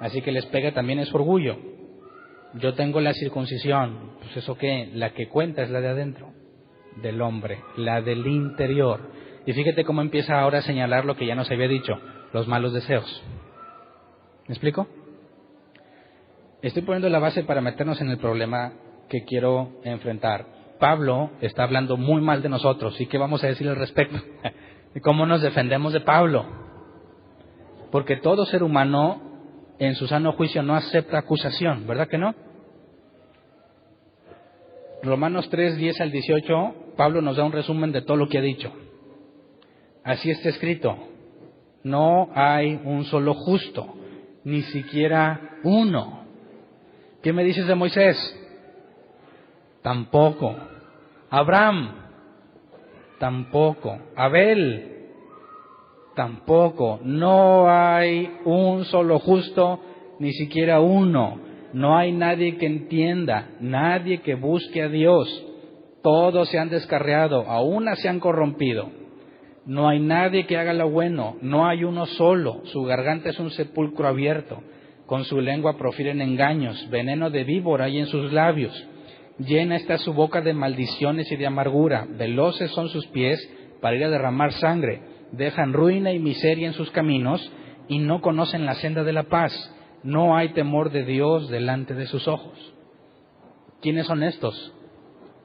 Así que les pega también es orgullo. Yo tengo la circuncisión, pues eso qué, la que cuenta es la de adentro, del hombre, la del interior. Y fíjate cómo empieza ahora a señalar lo que ya nos había dicho, los malos deseos. ¿Me explico? Estoy poniendo la base para meternos en el problema que quiero enfrentar. Pablo está hablando muy mal de nosotros, ¿y qué vamos a decir al respecto? ¿Y cómo nos defendemos de Pablo? Porque todo ser humano en su sano juicio no acepta acusación, ¿verdad que no? Romanos 3, 10 al 18, Pablo nos da un resumen de todo lo que ha dicho. Así está escrito, no hay un solo justo, ni siquiera uno. ¿Qué me dices de Moisés? Tampoco. Abraham, tampoco. Abel, tampoco. No hay un solo justo, ni siquiera uno. No hay nadie que entienda, nadie que busque a Dios. Todos se han descarriado, aún se han corrompido. No hay nadie que haga lo bueno, no hay uno solo. Su garganta es un sepulcro abierto. Con su lengua profieren engaños, veneno de víbora hay en sus labios. Llena está su boca de maldiciones y de amargura. Veloces son sus pies para ir a derramar sangre. Dejan ruina y miseria en sus caminos y no conocen la senda de la paz. No hay temor de Dios delante de sus ojos. ¿Quiénes son estos?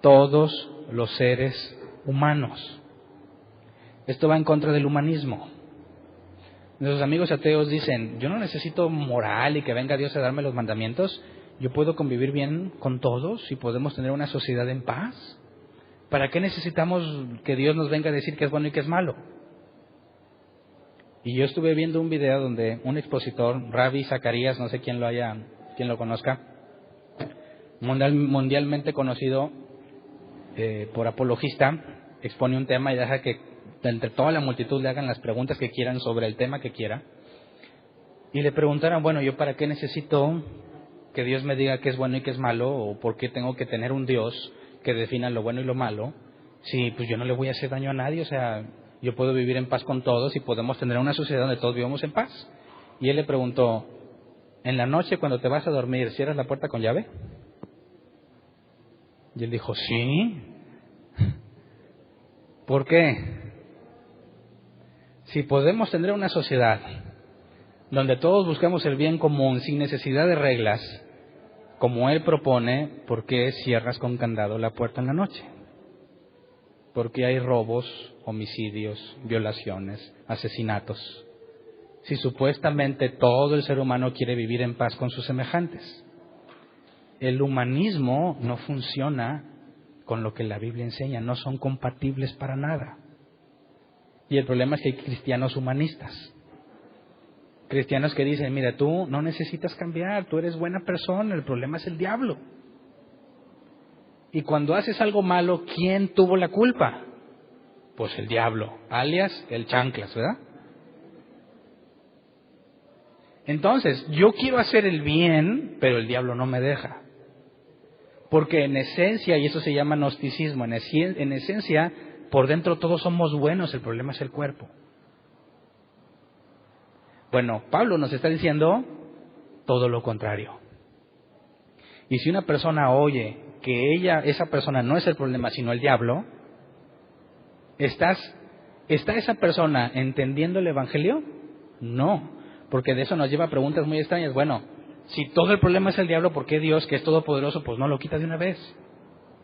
Todos los seres humanos. Esto va en contra del humanismo. Nuestros amigos ateos dicen, yo no necesito moral y que venga Dios a darme los mandamientos. Yo puedo convivir bien con todos y podemos tener una sociedad en paz. ¿Para qué necesitamos que Dios nos venga a decir qué es bueno y qué es malo? Y yo estuve viendo un video donde un expositor, Ravi Zacarías, no sé quién lo conozca, mundialmente conocido por apologista, expone un tema y deja que entre toda la multitud le hagan las preguntas que quieran sobre el tema que quiera. Y le preguntaron, bueno, ¿yo para qué necesito que Dios me diga qué es bueno y qué es malo? ¿O por qué tengo que tener un Dios que defina lo bueno y lo malo? Si pues yo no le voy a hacer daño a nadie, o sea, yo puedo vivir en paz con todos y podemos tener una sociedad donde todos vivamos en paz. Y él le preguntó, ¿en la noche cuando te vas a dormir, cierras la puerta con llave? Y él dijo, sí. ¿Por qué? Si podemos tener una sociedad donde todos buscamos el bien común sin necesidad de reglas, como él propone, ¿por qué cierras con candado la puerta en la noche? ¿Por qué hay robos, homicidios, violaciones, asesinatos? Si supuestamente todo el ser humano quiere vivir en paz con sus semejantes. El humanismo no funciona con lo que la Biblia enseña, no son compatibles para nada. Y el problema es que hay cristianos humanistas. Cristianos que dicen, mira, tú no necesitas cambiar, tú eres buena persona, el problema es el diablo. Y cuando haces algo malo, ¿quién tuvo la culpa? Pues el diablo, alias el chanclas, ¿verdad? Entonces, yo quiero hacer el bien, pero el diablo no me deja. Porque en esencia, y eso se llama gnosticismo, en esencia, por dentro todos somos buenos, el problema es el cuerpo. Bueno, Pablo nos está diciendo todo lo contrario. Y si una persona oye que esa persona no es el problema, sino el diablo, ¿está esa persona entendiendo el Evangelio? No, porque de eso nos lleva a preguntas muy extrañas. Bueno, si todo el problema es el diablo, ¿por qué Dios, que es todopoderoso, pues no lo quita de una vez?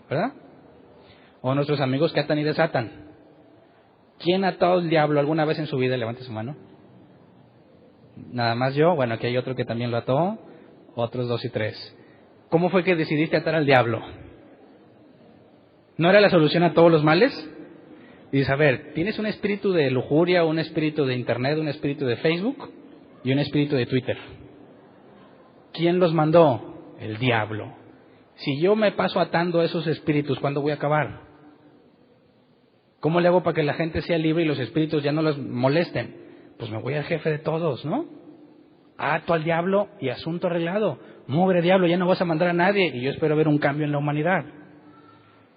¿Verdad? O nuestros amigos que atan y desatan. ¿Quién ha atado al diablo alguna vez en su vida? Levante su mano. Nada más yo. Bueno, aquí hay otro que también lo ató. Otros 2 y 3. ¿Cómo fue que decidiste atar al diablo? ¿No era la solución a todos los males? Y dices, a ver, tienes un espíritu de lujuria, un espíritu de internet, un espíritu de Facebook y un espíritu de Twitter. ¿Quién los mandó? El diablo. Si yo me paso atando a esos espíritus, ¿cuándo voy a acabar? ¿Cómo le hago para que la gente sea libre y los espíritus ya no los molesten? Pues me voy al jefe de todos, ¿no? Ato al diablo y asunto arreglado. Mugre diablo, ya no vas a mandar a nadie. Y yo espero ver un cambio en la humanidad.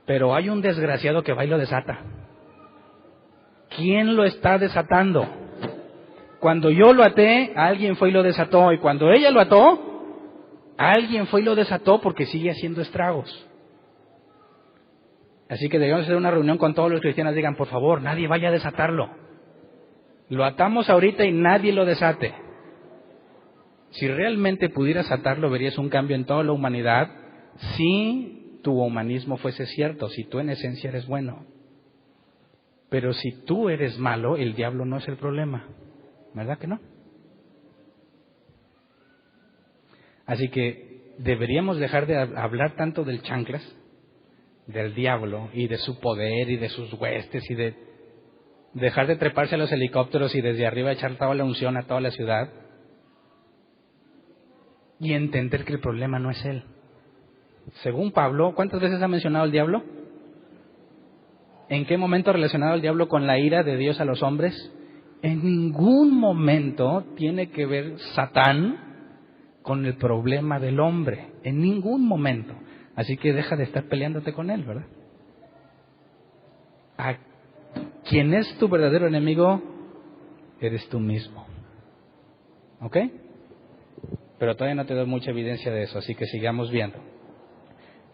Pero hay un desgraciado que va y lo desata. ¿Quién lo está desatando? Cuando yo lo até, alguien fue y lo desató. Y cuando ella lo ató, alguien fue y lo desató porque sigue haciendo estragos. Así que debemos hacer una reunión con todos los cristianos. Digan, por favor, nadie vaya a desatarlo. Lo atamos ahorita y nadie lo desate. Si realmente pudieras atarlo, verías un cambio en toda la humanidad si tu humanismo fuese cierto, si tú en esencia eres bueno. Pero si tú eres malo, el diablo no es el problema. ¿Verdad que no? Así que deberíamos dejar de hablar tanto del chanclas, del diablo y de su poder y de sus huestes y de dejar de treparse a los helicópteros y desde arriba echar toda la unción a toda la ciudad y entender que el problema no es él. Según Pablo, ¿cuántas veces ha mencionado el diablo? ¿En qué momento ha relacionado el diablo con la ira de Dios a los hombres? En ningún momento tiene que ver Satán con el problema del hombre. En ningún momento. Así que deja de estar peleándote con él, ¿verdad? ¿A quién es tu verdadero enemigo? Eres tú mismo. ¿Ok? Pero todavía no te doy mucha evidencia de eso, así que sigamos viendo.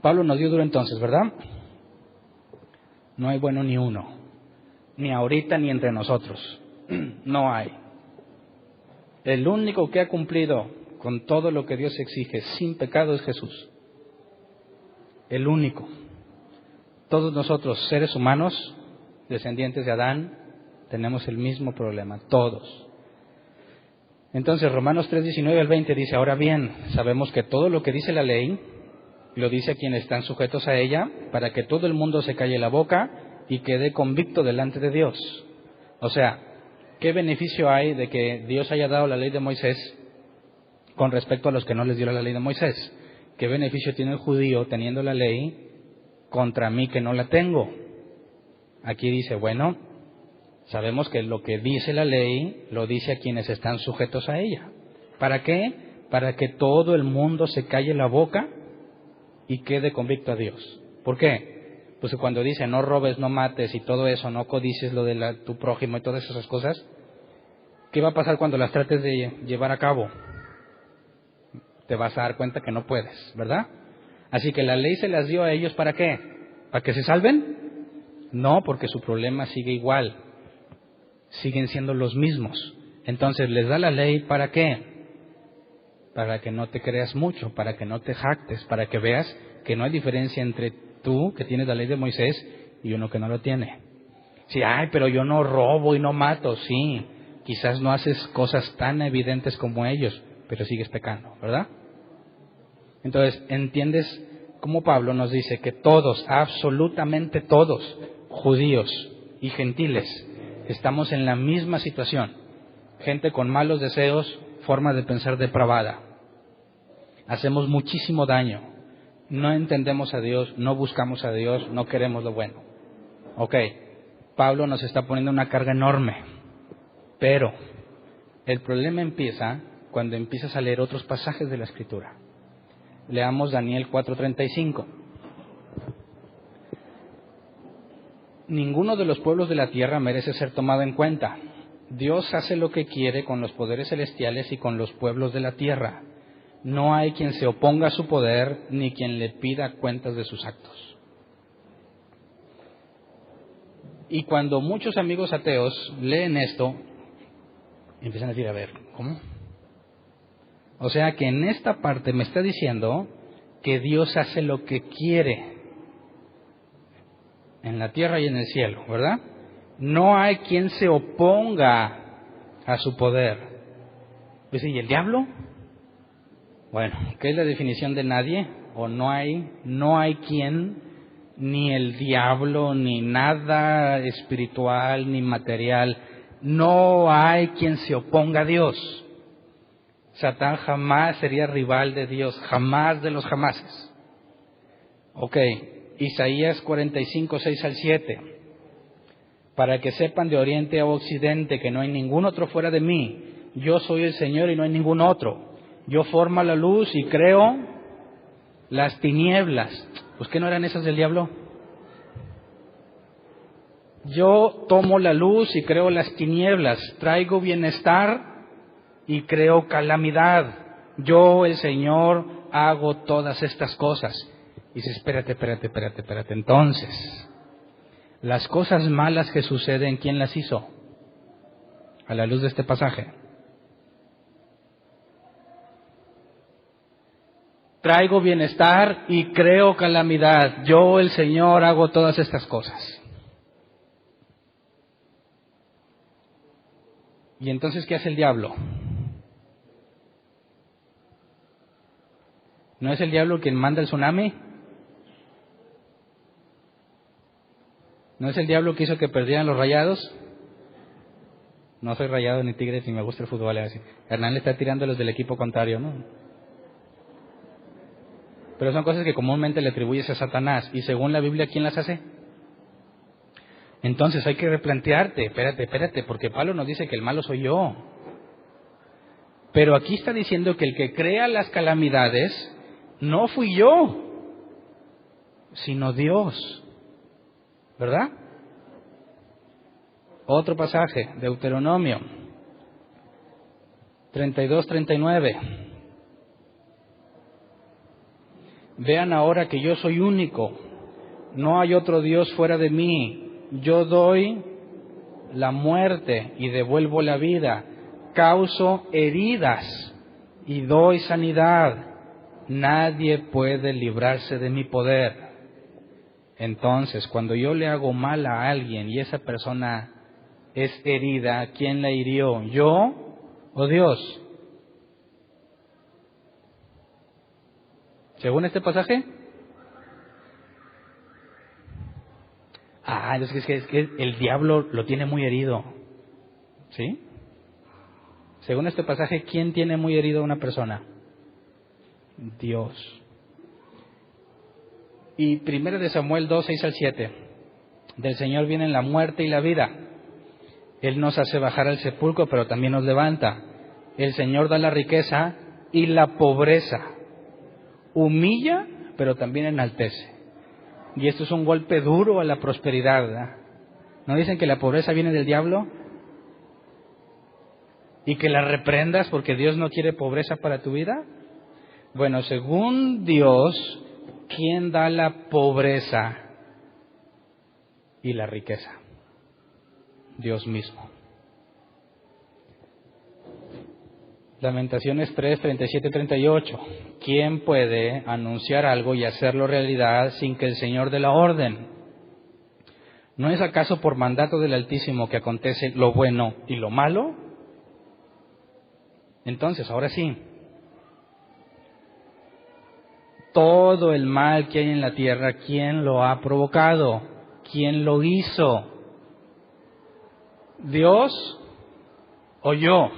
Pablo nos dio duro entonces, ¿verdad? No hay bueno ni uno, ni ahorita ni entre nosotros. No hay. El único que ha cumplido con todo lo que Dios exige sin pecado es Jesús. El único. Todos nosotros, seres humanos, descendientes de Adán, tenemos el mismo problema, todos. Entonces, Romanos 3:19 al 20 dice, ahora bien, sabemos que todo lo que dice la ley, lo dice a quienes están sujetos a ella, para que todo el mundo se calle la boca y quede convicto delante de Dios. O sea, ¿qué beneficio hay de que Dios haya dado la ley de Moisés con respecto a los que no les dio la ley de Moisés? ¿Qué beneficio tiene el judío teniendo la ley contra mí que no la tengo? Aquí dice, bueno, sabemos que lo que dice la ley lo dice a quienes están sujetos a ella. ¿Para qué? Para que todo el mundo se calle la boca y quede convicto a Dios. ¿Por qué? Pues cuando dice no robes, no mates y todo eso, no codicies lo de tu prójimo y todas esas cosas, ¿qué va a pasar cuando las trates de llevar a cabo? Te vas a dar cuenta que no puedes, ¿verdad? Así que la ley se las dio a ellos, ¿para qué? ¿Para que se salven? No, porque su problema sigue igual. Siguen siendo los mismos. Entonces, ¿les da la ley para qué? Para que no te creas mucho, para que no te jactes, para que veas que no hay diferencia entre tú, que tienes la ley de Moisés, y uno que no lo tiene. Sí, pero yo no robo y no mato. Sí, quizás no haces cosas tan evidentes como ellos, pero sigues pecando, ¿verdad? Entonces, ¿entiendes cómo Pablo nos dice que todos, absolutamente todos, judíos y gentiles, estamos en la misma situación? Gente con malos deseos, forma de pensar depravada. Hacemos muchísimo daño. No entendemos a Dios, no buscamos a Dios, no queremos lo bueno. Ok, Pablo nos está poniendo una carga enorme. Pero el problema empieza cuando empiezas a leer otros pasajes de la Escritura. Leamos Daniel 4:35. Ninguno de los pueblos de la tierra merece ser tomado en cuenta. Dios hace lo que quiere con los poderes celestiales y con los pueblos de la tierra. No hay quien se oponga a su poder ni quien le pida cuentas de sus actos. Y cuando muchos amigos ateos leen esto, empiezan a decir, a ver, ¿cómo? O sea que en esta parte me está diciendo que Dios hace lo que quiere en la tierra y en el cielo, ¿verdad? No hay quien se oponga a su poder. Pues, ¿y el diablo? Bueno, ¿qué es la definición de nadie? O no hay quien, ni el diablo, ni nada espiritual, ni material, no hay quien se oponga a Dios. Satán jamás sería rival de Dios, jamás de los jamases. Ok, Isaías 45, 6 al 7. Para que sepan de oriente a occidente que no hay ningún otro fuera de mí. Yo soy el Señor y no hay ningún otro. Yo formo la luz y creo las tinieblas. Pues ¿qué no eran esas del diablo? Yo tomo la luz y creo las tinieblas. Traigo bienestar y creo calamidad. Yo, el Señor, hago todas estas cosas. Y dice, espérate. Entonces, las cosas malas que suceden, ¿quién las hizo? A la luz de este pasaje. Traigo bienestar y creo calamidad. Yo, el Señor, hago todas estas cosas. ¿Y entonces qué hace el diablo? ¿No es el diablo quien manda el tsunami? ¿No es el diablo que hizo que perdieran los Rayados? No soy Rayado ni Tigres ni me gusta el fútbol. Así. Hernán le está tirando a los del equipo contrario, ¿no? Pero son cosas que comúnmente le atribuyes a Satanás. Y según la Biblia, ¿quién las hace? Entonces hay que replantearte. Espérate, porque Pablo nos dice que el malo soy yo. Pero aquí está diciendo que el que crea las calamidades no fui yo, sino Dios. ¿Verdad? Otro pasaje, Deuteronomio 32, 39. Vean ahora que yo soy único, no hay otro Dios fuera de mí. Yo doy la muerte y devuelvo la vida, causo heridas y doy sanidad. Nadie puede librarse de mi poder. Entonces, cuando yo le hago mal a alguien y esa persona es herida, ¿quién la hirió? ¿Yo o Dios? Según este pasaje. Es que el diablo lo tiene muy herido. ¿Sí? Según este pasaje, ¿quién tiene muy herido a una persona? Dios. Y 1 de Samuel 2, 6 al 7. Del Señor vienen la muerte y la vida. Él nos hace bajar al sepulcro, pero también nos levanta. El Señor da la riqueza y la pobreza. Humilla, pero también enaltece. Y esto es un golpe duro a la prosperidad, ¿verdad? ¿No dicen que la pobreza viene del diablo? Y que la reprendas porque Dios no quiere pobreza para tu vida. Bueno, según Dios, ¿quién da la pobreza y la riqueza? Dios mismo. Lamentaciones 3, 37 y 38. ¿Quién puede anunciar algo y hacerlo realidad sin que el Señor dé la orden? ¿No es acaso por mandato del Altísimo que acontece lo bueno y lo malo? Entonces, ahora sí, todo el mal que hay en la tierra, ¿quién lo ha provocado? ¿Quién lo hizo? ¿Dios o yo?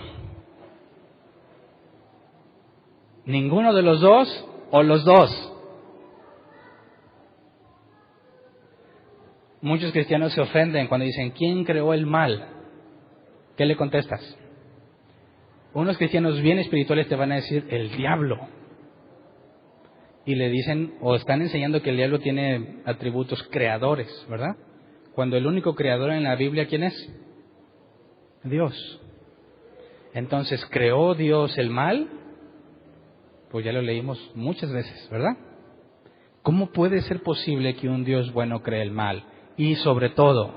¿Ninguno de los dos o los dos? Muchos cristianos se ofenden cuando dicen, ¿quién creó el mal? ¿Qué le contestas? Unos cristianos bien espirituales te van a decir, el diablo. Y le dicen, o están enseñando que el diablo tiene atributos creadores, ¿verdad? Cuando el único creador en la Biblia, ¿quién es? Dios. Entonces, ¿creó Dios el mal? Pues ya lo leímos muchas veces, ¿verdad? ¿Cómo puede ser posible que un Dios bueno cree el mal? Y sobre todo,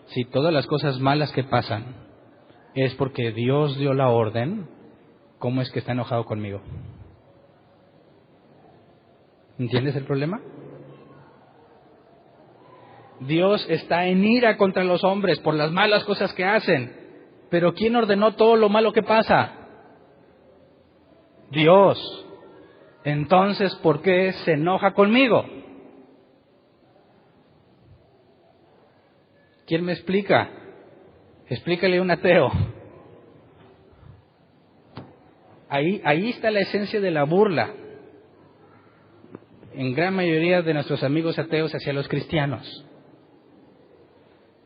si todas las cosas malas que pasan es porque Dios dio la orden, ¿cómo es que está enojado conmigo? ¿Entiendes el problema? Dios está en ira contra los hombres por las malas cosas que hacen. Pero ¿quién ordenó todo lo malo que pasa? Dios. Entonces, ¿por qué se enoja conmigo? ¿Quién me explica? Explícale a un ateo. Ahí está la esencia de la burla. En gran mayoría de nuestros amigos ateos hacia los cristianos.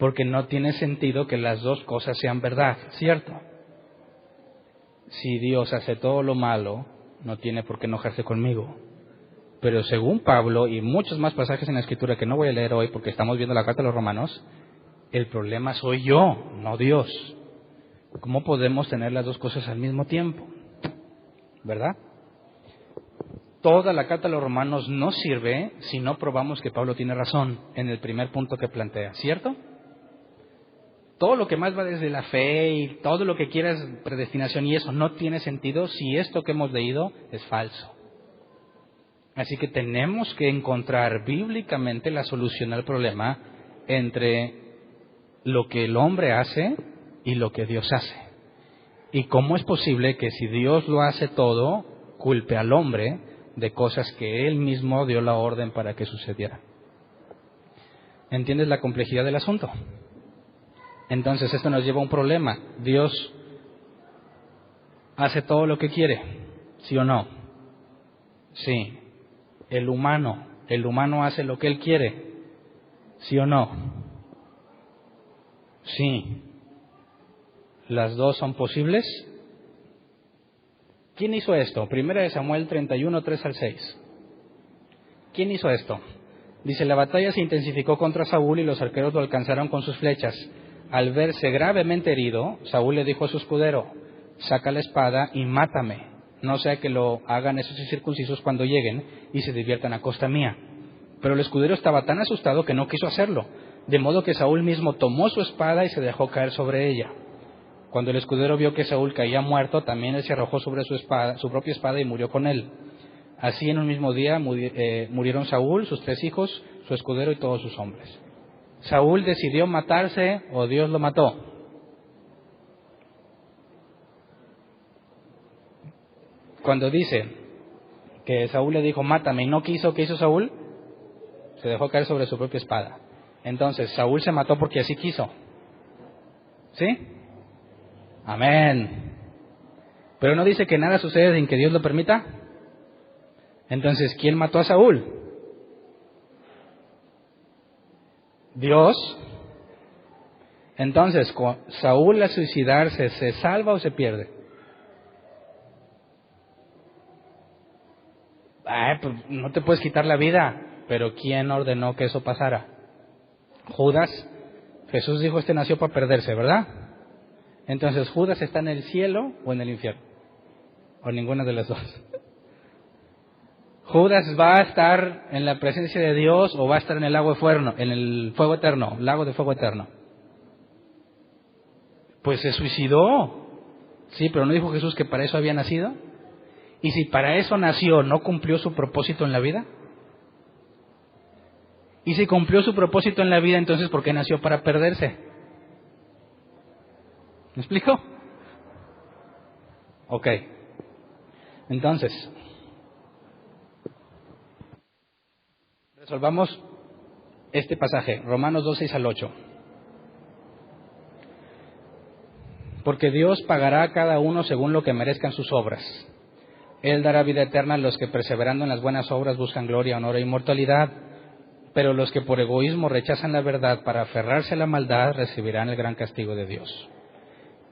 Porque no tiene sentido que las dos cosas sean verdad, ¿cierto? Si Dios hace todo lo malo, no tiene por qué enojarse conmigo. Pero según Pablo y muchos más pasajes en la Escritura que no voy a leer hoy porque estamos viendo la carta de los Romanos, el problema soy yo, no Dios. ¿Cómo podemos tener las dos cosas al mismo tiempo? ¿Verdad? Toda la carta de los Romanos no sirve si no probamos que Pablo tiene razón en el primer punto que plantea, ¿cierto? Todo lo que más va desde la fe y todo lo que quieras, predestinación y eso, no tiene sentido si esto que hemos leído es falso. Así que tenemos que encontrar bíblicamente la solución al problema entre lo que el hombre hace y lo que Dios hace. ¿Y cómo es posible que si Dios lo hace todo, culpe al hombre de cosas que Él mismo dio la orden para que sucedieran? ¿Entiendes la complejidad del asunto? Entonces esto nos lleva a un problema. Dios hace todo lo que quiere, ¿sí o no? Sí. El humano hace lo que él quiere, ¿sí o no? Sí. ¿Las dos son posibles? ¿Quién hizo esto? Primera de Samuel 31, 3 al 6. ¿Quién hizo esto? Dice, la batalla se intensificó contra Saúl y los arqueros lo alcanzaron con sus flechas. Al verse gravemente herido, Saúl le dijo a su escudero, saca la espada y mátame, no sea que lo hagan esos incircuncisos cuando lleguen y se diviertan a costa mía. Pero el escudero estaba tan asustado que no quiso hacerlo, de modo que Saúl mismo tomó su espada y se dejó caer sobre ella. Cuando el escudero vio que Saúl caía muerto, también él se arrojó sobre su propia espada y murió con él. Así en un mismo día murieron Saúl, sus 3 hijos, su escudero y todos sus hombres. ¿Saúl decidió matarse o Dios lo mató? Cuando dice que Saúl le dijo, mátame, y no quiso, ¿qué hizo Saúl? Se dejó caer sobre su propia espada. Entonces, Saúl se mató porque así quiso. ¿Sí? Amén. Pero no dice que nada sucede sin que Dios lo permita. Entonces, ¿quién mató a Saúl? Dios. Entonces, Saúl al suicidarse, ¿se salva o se pierde? Pues no te puedes quitar la vida, pero ¿quién ordenó que eso pasara? Judas. Jesús dijo, este nació para perderse, ¿verdad? Entonces, ¿Judas está en el cielo o en el infierno? O ninguna de las dos. ¿Judas va a estar en la presencia de Dios o va a estar en el lago eterno, en el fuego eterno, lago de fuego eterno? Pues se suicidó. Sí, pero ¿no dijo Jesús que para eso había nacido? Y si para eso nació, ¿no cumplió su propósito en la vida? Y si cumplió su propósito en la vida, entonces ¿por qué nació para perderse? ¿Me explico? Ok. Entonces, resolvamos este pasaje, Romanos 2, 6 al 8. Porque Dios pagará a cada uno según lo que merezcan sus obras. Él dará vida eterna a los que perseverando en las buenas obras buscan gloria, honor e inmortalidad, pero los que por egoísmo rechazan la verdad para aferrarse a la maldad recibirán el gran castigo de Dios.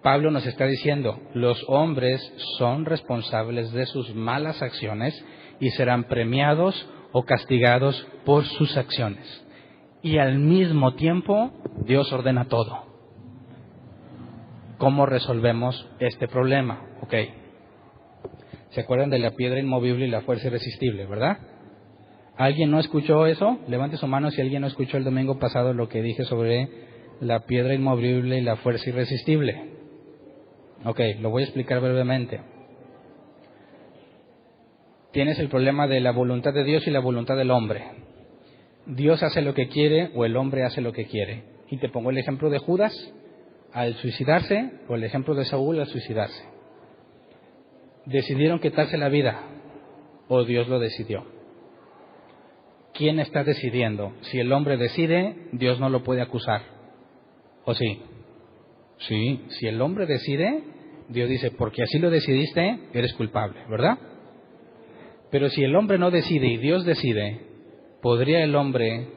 Pablo nos está diciendo, los hombres son responsables de sus malas acciones y serán premiados o castigados por sus acciones. Y al mismo tiempo, Dios ordena todo. ¿Cómo resolvemos este problema? Ok. ¿Se acuerdan de la piedra inmovible y la fuerza irresistible, verdad? ¿Alguien no escuchó eso? Levante su mano si alguien no escuchó el domingo pasado lo que dije sobre la piedra inmovible y la fuerza irresistible. Ok, lo voy a explicar brevemente. Tienes el problema de la voluntad de Dios y la voluntad del hombre. Dios hace lo que quiere o el hombre hace lo que quiere. Y te pongo el ejemplo de Judas al suicidarse o el ejemplo de Saúl al suicidarse. Decidieron quitarse la vida. o Dios lo decidió? ¿Quién está decidiendo? Si el hombre decide, Dios no lo puede acusar. ¿O sí? Sí, si el hombre decide, Dios dice, porque así lo decidiste, eres culpable, ¿verdad? Pero si el hombre no decide y Dios decide, ¿podría el hombre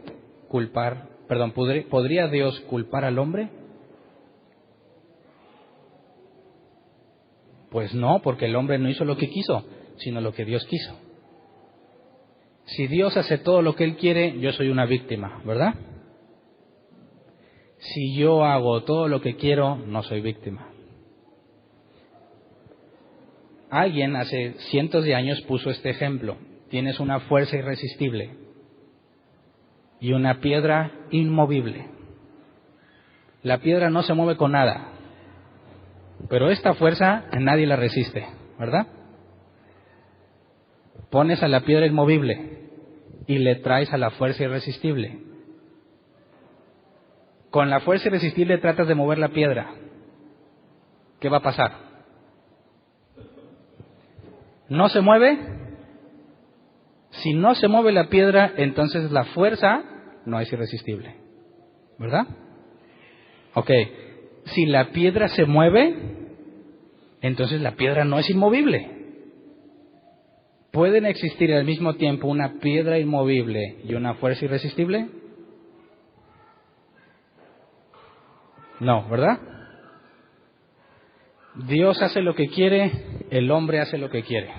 ¿podría Dios culpar al hombre? Pues no, porque el hombre no hizo lo que quiso, sino lo que Dios quiso. Si Dios hace todo lo que Él quiere, yo soy una víctima, ¿verdad? Si yo hago todo lo que quiero, no soy víctima. Alguien hace cientos de años puso este ejemplo. Tienes una fuerza irresistible y una piedra inmovible. La piedra no se mueve con nada, pero esta fuerza nadie la resiste, ¿verdad? Pones a la piedra inmovible y le traes a la fuerza irresistible. Con la fuerza irresistible tratas de mover la piedra. ¿Qué va a pasar? ¿No se mueve? Si no se mueve la piedra, entonces la fuerza no es irresistible, ¿verdad? Ok, si la piedra se mueve, entonces la piedra no es inmovible. ¿Pueden existir al mismo tiempo una piedra inmovible y una fuerza irresistible? No, ¿verdad? Dios hace lo que quiere, el hombre hace lo que quiere.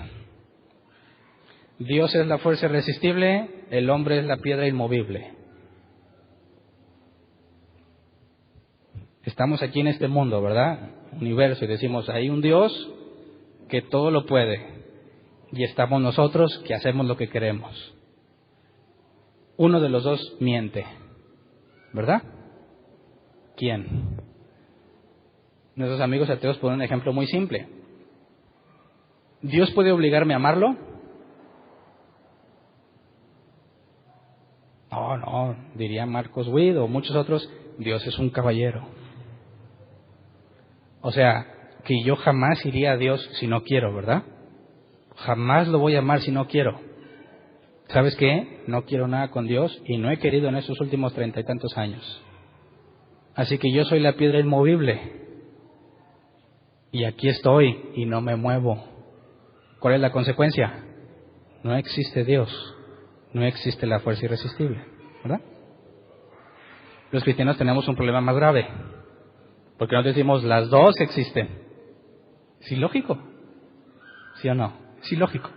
Dios es la fuerza irresistible, el hombre es la piedra inmovible. Estamos aquí en este mundo, ¿verdad? Universo, y decimos, hay un Dios que todo lo puede, y estamos nosotros que hacemos lo que queremos. Uno de los dos miente, ¿verdad? ¿Quién? Nuestros amigos ateos ponen un ejemplo muy simple. ¿Dios puede obligarme a amarlo? No, diría Marcos Witt o muchos otros, Dios es un caballero. O sea, que yo jamás iría a Dios si no quiero, ¿verdad? Jamás lo voy a amar si no quiero. ¿Sabes qué? No quiero nada con Dios y no he querido en estos últimos 30 y tantos años. Así que yo soy la piedra inmovible. Y aquí estoy y no me muevo. ¿Cuál es la consecuencia? No existe Dios. No existe la fuerza irresistible, ¿verdad? Los cristianos tenemos un problema más grave. Porque nos decimos, las dos existen. ¿Es ilógico? ¿Sí o no? Es ilógico.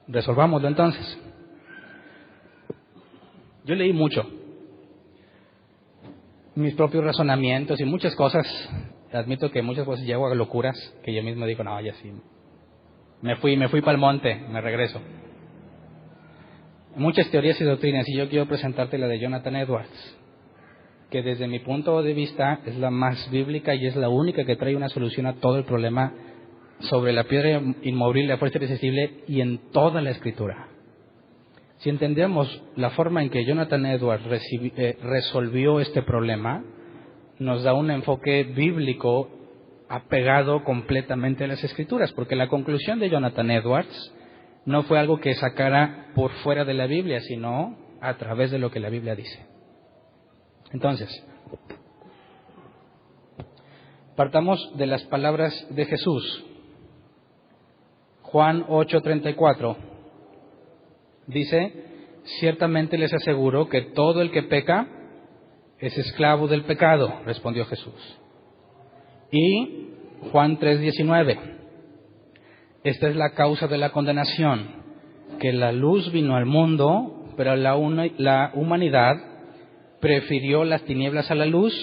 Resolvámoslo entonces. Yo leí mucho. Mis propios razonamientos y muchas cosas. Admito que muchas veces llego a locuras que yo mismo digo, no, ya sí. Me fui para el monte, me regreso. Muchas teorías y doctrinas, y yo quiero presentarte la de Jonathan Edwards, que desde mi punto de vista es la más bíblica y es la única que trae una solución a todo el problema sobre la piedra inmovible, la fuerza irresistible y en toda la Escritura. Si entendemos la forma en que Jonathan Edwards resolvió este problema, nos da un enfoque bíblico apegado completamente a las Escrituras, porque la conclusión de Jonathan Edwards no fue algo que sacara por fuera de la Biblia, sino a través de lo que la Biblia dice. Entonces, partamos de las palabras de Jesús. Juan 8:34 dice, ciertamente les aseguro que todo el que peca es esclavo del pecado, respondió Jesús. Y Juan 3:19, esta es la causa de la condenación, que la luz vino al mundo, pero la humanidad prefirió las tinieblas a la luz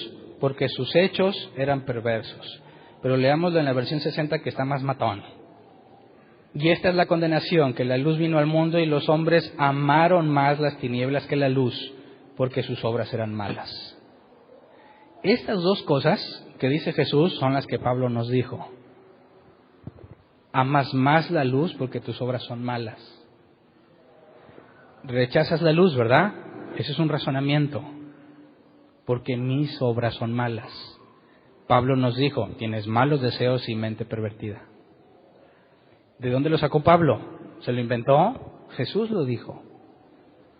porque sus hechos eran perversos. Pero leámoslo en la versión 60 que está más matón. Y esta es la condenación, que la luz vino al mundo y los hombres amaron más las tinieblas que la luz porque sus obras eran malas. Estas dos cosas que dice Jesús son las que Pablo nos dijo. Amas más la luz porque tus obras son malas. Rechazas la luz, ¿verdad? Ese es un razonamiento. Porque mis obras son malas. Pablo nos dijo, tienes malos deseos y mente pervertida. ¿De dónde lo sacó Pablo? ¿Se lo inventó? Jesús lo dijo.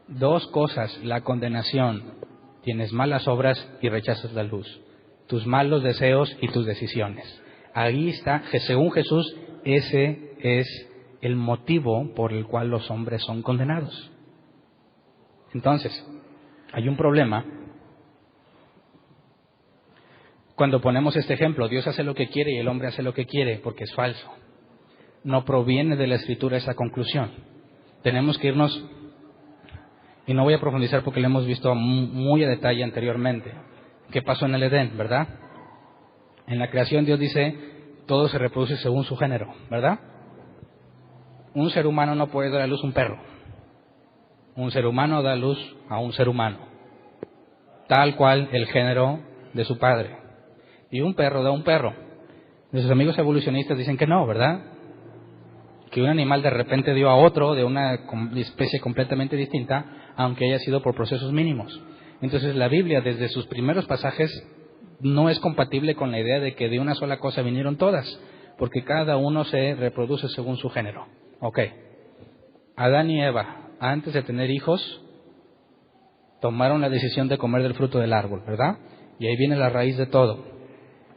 2 cosas, la condenación. Tienes malas obras y rechazas la luz. Tus malos deseos y tus decisiones. Ahí está, según Jesús, ese es el motivo por el cual los hombres son condenados. Entonces, hay un problema cuando ponemos este ejemplo. Dios hace lo que quiere y el hombre hace lo que quiere, porque es falso. No proviene de la Escritura esa conclusión. Tenemos que irnos, y no voy a profundizar porque lo hemos visto muy a detalle anteriormente. ¿Qué pasó en el Edén, verdad? En la creación Dios dice, todo se reproduce según su género, ¿verdad? Un ser humano no puede dar a luz un perro. Un ser humano da luz a un ser humano, tal cual el género de su padre. Y un perro da un perro. Nuestros amigos evolucionistas dicen que no, ¿verdad? Que un animal de repente dio a otro de una especie completamente distinta, aunque haya sido por procesos mínimos. Entonces la Biblia, desde sus primeros pasajes, no es compatible con la idea de que de una sola cosa vinieron todas, porque cada uno se reproduce según su género. Ok. Adán y Eva, antes de tener hijos, tomaron la decisión de comer del fruto del árbol, ¿verdad? Y ahí viene la raíz de todo.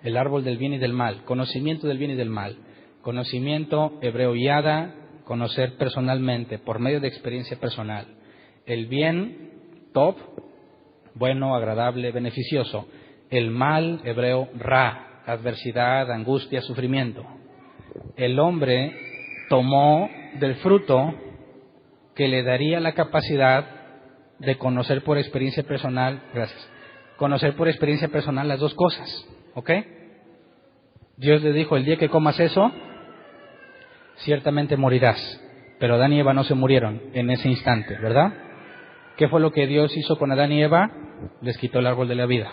El árbol del bien y del mal, conocimiento del bien y del mal. Conocimiento, hebreo yada, conocer personalmente, por medio de experiencia personal. El bien, top, bueno, agradable, beneficioso. El mal, hebreo, ra, adversidad, angustia, sufrimiento. El hombre tomó del fruto que le daría la capacidad de conocer por experiencia personal, conocer por experiencia personal las 2 cosas, ¿ok? Dios le dijo, el día que comas eso, ciertamente morirás. Pero Adán y Eva no se murieron en ese instante, ¿verdad? ¿Qué fue lo que Dios hizo con Adán y Eva? Les quitó el árbol de la vida.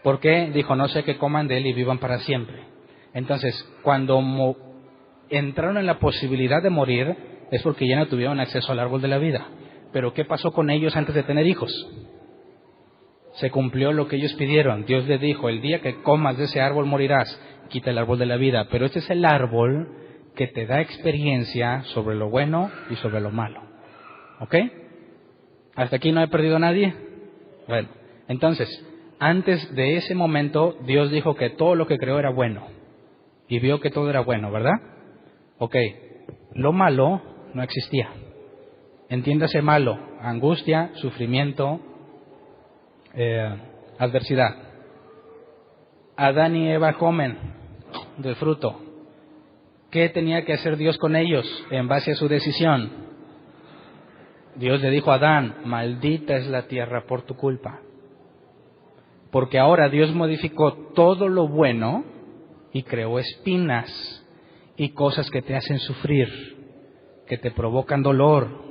¿Por qué? Dijo, no sé que coman de él y vivan para siempre. Entonces, cuando entraron en la posibilidad de morir, es porque ya no tuvieron acceso al árbol de la vida. Pero ¿qué pasó con ellos antes de tener hijos? Se cumplió lo que ellos pidieron. Dios les dijo, el día que comas de ese árbol morirás. Quita el árbol de la vida. Pero este es el árbol que te da experiencia sobre lo bueno y sobre lo malo. ¿Ok? ¿Hasta aquí no he perdido a nadie? Bueno, entonces, antes de ese momento, Dios dijo que todo lo que creó era bueno. Y vio que todo era bueno, ¿verdad? Ok, lo malo no existía. Entiéndase malo, angustia, sufrimiento, adversidad. Adán y Eva comen del fruto. ¿Qué tenía que hacer Dios con ellos en base a su decisión? Dios le dijo a Adán, maldita es la tierra por tu culpa. Porque ahora Dios modificó todo lo bueno y creó espinas y cosas que te hacen sufrir, que te provocan dolor.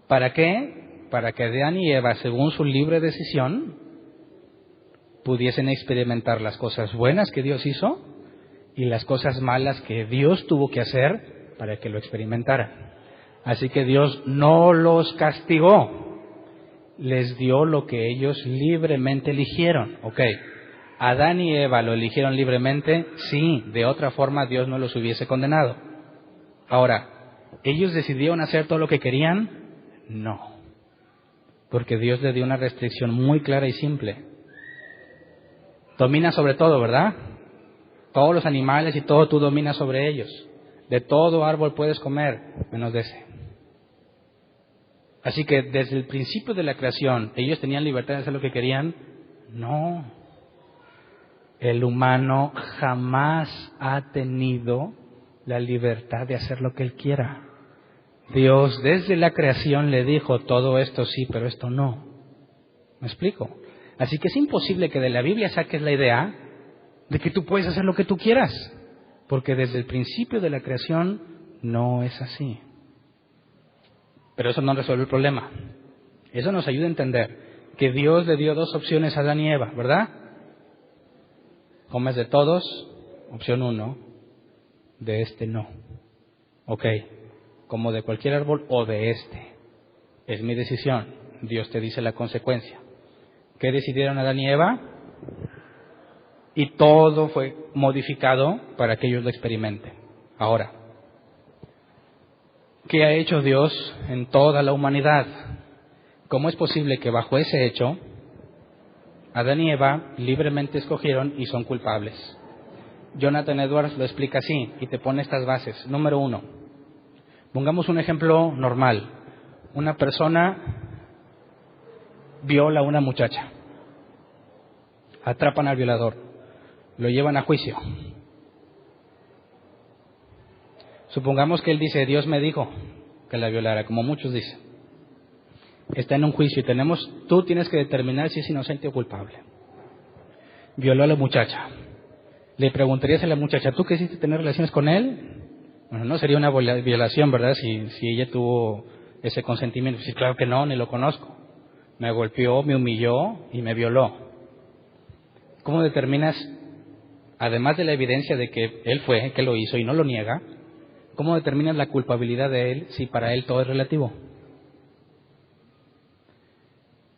¿Para qué? Para que Adán y Eva, según su libre decisión, pudiesen experimentar las cosas buenas que Dios hizo y las cosas malas que Dios tuvo que hacer para que lo experimentaran. Así que Dios no los castigó, les dio lo que ellos libremente eligieron. Ok, Adán y Eva lo eligieron libremente, sí, de otra forma Dios no los hubiese condenado. Ahora, ¿ellos decidieron hacer todo lo que querían? No, porque Dios le dio una restricción muy clara y simple. Domina sobre todo, ¿verdad? Todos los animales y todo tú dominas sobre ellos. De todo árbol puedes comer, menos de ese. Así que desde el principio de la creación, ¿ellos tenían libertad de hacer lo que querían? No. El humano jamás ha tenido la libertad de hacer lo que él quiera. Dios desde la creación le dijo, todo esto sí, pero esto no. ¿Me explico? Así que es imposible que de la Biblia saques la idea de que tú puedes hacer lo que tú quieras, porque desde el principio de la creación no es así. Pero eso no resuelve el problema. Eso nos ayuda a entender que Dios le dio 2 opciones a Adán y Eva, ¿verdad? Comes de todos, opción 1, de este no. Ok, como de cualquier árbol o de este. Es mi decisión. Dios te dice la consecuencia. ¿Qué decidieron Adán y Eva? Y todo fue modificado para que ellos lo experimenten. Ahora, ¿qué ha hecho Dios en toda la humanidad? ¿Cómo es posible que bajo ese hecho, Adán y Eva libremente escogieron y son culpables? Jonathan Edwards lo explica así y te pone estas bases. Número 1, pongamos un ejemplo normal. Una persona viola a una muchacha. Atrapan al violador. Lo llevan a juicio. Supongamos que él dice, Dios me dijo que la violara, como muchos dicen. Está en un juicio y tú tienes que determinar si es inocente o culpable. Violó a la muchacha. Le preguntarías a la muchacha, ¿tú quisiste tener relaciones con él? Bueno, no sería una violación, ¿verdad? Si ella tuvo ese consentimiento. Sí, claro que no, ni lo conozco. Me golpeó, me humilló y me violó. ¿Cómo determinas, además de la evidencia de que él fue, que lo hizo y no lo niega, cómo determinas la culpabilidad de él si para él todo es relativo?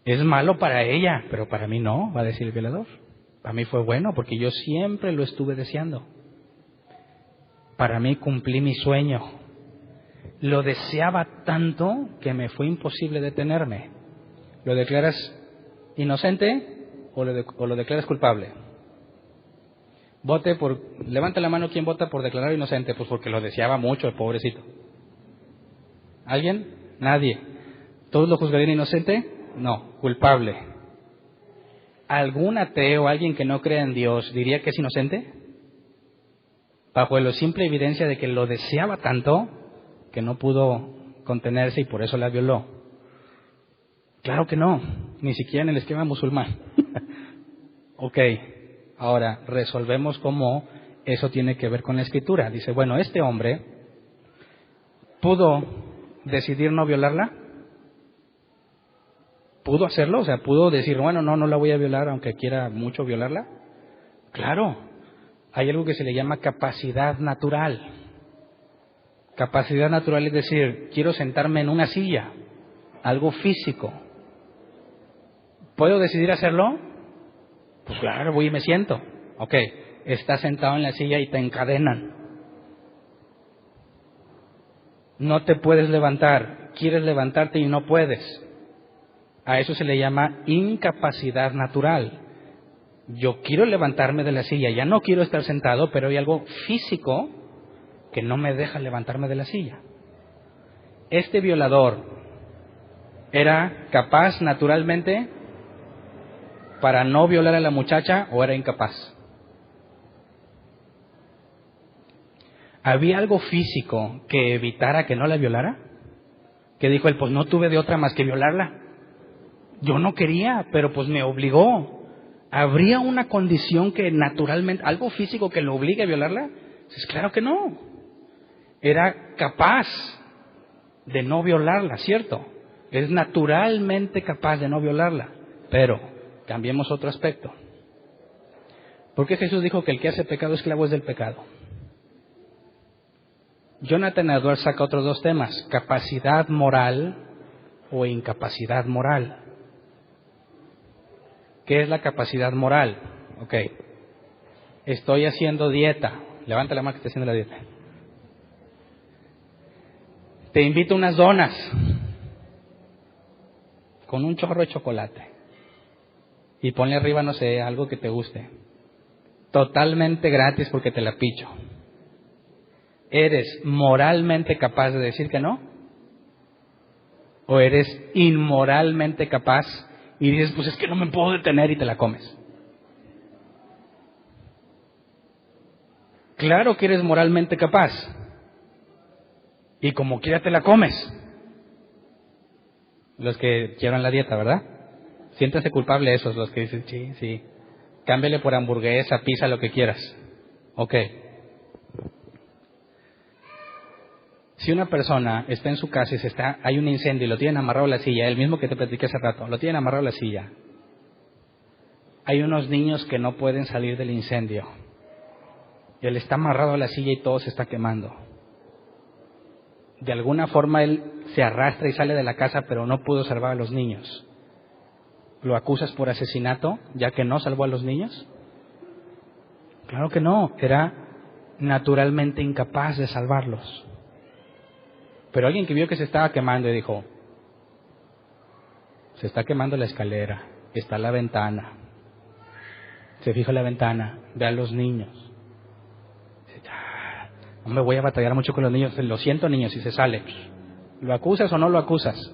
Es malo para ella, pero para mí no, va a decir el violador. Para mí fue bueno porque yo siempre lo estuve deseando. Para mí cumplí mi sueño. Lo deseaba tanto que me fue imposible detenerme. ¿Lo declaras inocente o lo declaras culpable? Levanta la mano quien vota por declarar inocente, pues porque lo deseaba mucho el pobrecito. ¿Alguien? Nadie. ¿Todos lo juzgarían inocente? No, culpable. ¿Algún ateo, alguien que no crea en Dios, diría que es inocente? Bajo la simple evidencia de que lo deseaba tanto que no pudo contenerse y por eso la violó. Claro que no, ni siquiera en el esquema musulmán. Ok, ahora resolvemos cómo eso tiene que ver con la Escritura. Dice, bueno, este hombre pudo decidir no violarla. ¿Pudo hacerlo? O sea, ¿pudo decir, bueno, no la voy a violar aunque quiera mucho violarla? Claro, hay algo que se le llama capacidad natural. Capacidad natural es decir, quiero sentarme en una silla, algo físico. ¿Puedo decidir hacerlo? Pues claro, voy y me siento. Ok, estás sentado en la silla y te encadenan. No te puedes levantar, quieres levantarte y no puedes. A eso se le llama incapacidad natural. Yo quiero levantarme de la silla, ya no quiero estar sentado, pero hay algo físico que no me deja levantarme de la silla. Este violador era capaz naturalmente para no violar a la muchacha o era incapaz. ¿Había algo físico que evitara que no la violara? Que dijo él, pues no tuve de otra más que violarla. Yo no quería, pero pues me obligó. ¿Habría una condición que naturalmente, algo físico que lo obligue a violarla? Pues claro que no. Era capaz de no violarla, ¿cierto? Es naturalmente capaz de no violarla. Pero cambiemos otro aspecto. ¿Por qué Jesús dijo que el que hace pecado esclavo es del pecado? Jonathan Edwards saca otros dos temas, capacidad moral o incapacidad moral. ¿Qué es la capacidad moral? Ok, estoy haciendo dieta. Levanta la mano que esté haciendo la dieta. Te invito a unas donas con un chorro de chocolate y ponle arriba, no sé, algo que te guste. Totalmente gratis porque te la picho. ¿Eres moralmente capaz de decir que no? ¿O eres inmoralmente capaz y dices, pues es que no me puedo detener y te la comes? Claro que eres moralmente capaz. Y como quiera te la comes. Los que llevan la dieta, ¿verdad? Siéntanse culpables esos, los que dicen, sí. Cámbiale por hamburguesa, pizza, lo que quieras. Ok. Si una persona está en su casa y hay un incendio y lo tienen amarrado a la silla, el mismo que te platiqué hace rato, lo tienen amarrado a la silla. Hay unos niños que no pueden salir del incendio. Y él está amarrado a la silla y todo se está quemando. De alguna forma él se arrastra y sale de la casa, pero no pudo salvar a los niños. ¿Lo acusas por asesinato, ya que no salvó a los niños? Claro que no, era naturalmente incapaz de salvarlos. Pero alguien que vio que se estaba quemando y dijo, se está quemando la escalera, está la ventana. Se fija en la ventana, ve a los niños. Dice, no me voy a batallar mucho con los niños, lo siento niños, y se sale. ¿Lo acusas o no lo acusas?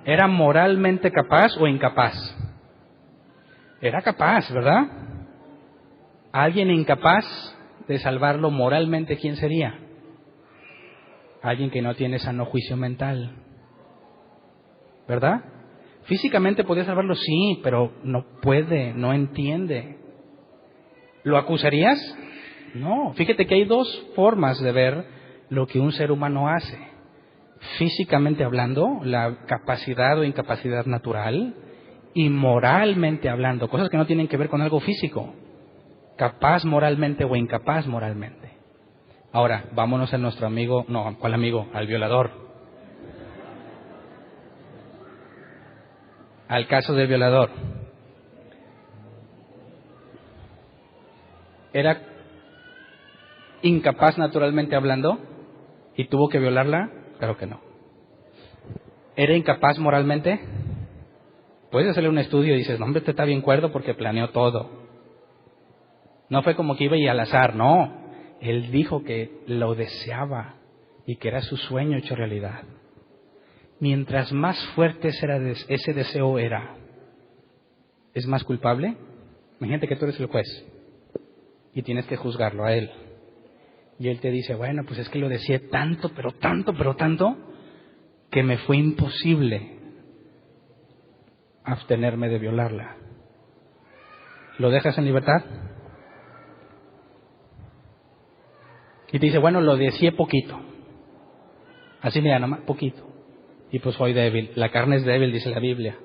¿Era moralmente capaz o incapaz? Era capaz, ¿verdad? Alguien incapaz de salvarlo moralmente, ¿quién sería? Alguien que no tiene sano juicio mental, ¿verdad? Físicamente podía salvarlo, sí, pero no puede, no entiende. ¿Lo acusarías? No. Fíjate que hay dos formas de ver lo que un ser humano hace. Físicamente hablando, la capacidad o incapacidad natural, y moralmente hablando, cosas que no tienen que ver con algo físico. Capaz moralmente o incapaz moralmente. Ahora, vámonos a nuestro amigo, no, ¿cuál amigo? Al violador. Al caso del violador. ¿Era incapaz naturalmente hablando y tuvo que violarla? Claro que no. ¿Era incapaz moralmente? Puedes hacerle un estudio y dices, no, hombre, este está bien cuerdo porque planeó todo. No fue como que iba y al azar, no. Él dijo que lo deseaba y que era su sueño hecho realidad. Mientras más fuerte ese deseo era, ¿es más culpable? Imagínate que tú eres el juez y tienes que juzgarlo a él. Y él te dice, bueno, pues es que lo deseé tanto, pero tanto, que me fue imposible abstenerme de violarla. ¿Lo dejas en libertad? Y te dice, bueno, lo deseé poquito. Así me llama, poquito. Y pues soy débil. La carne es débil, dice la Biblia.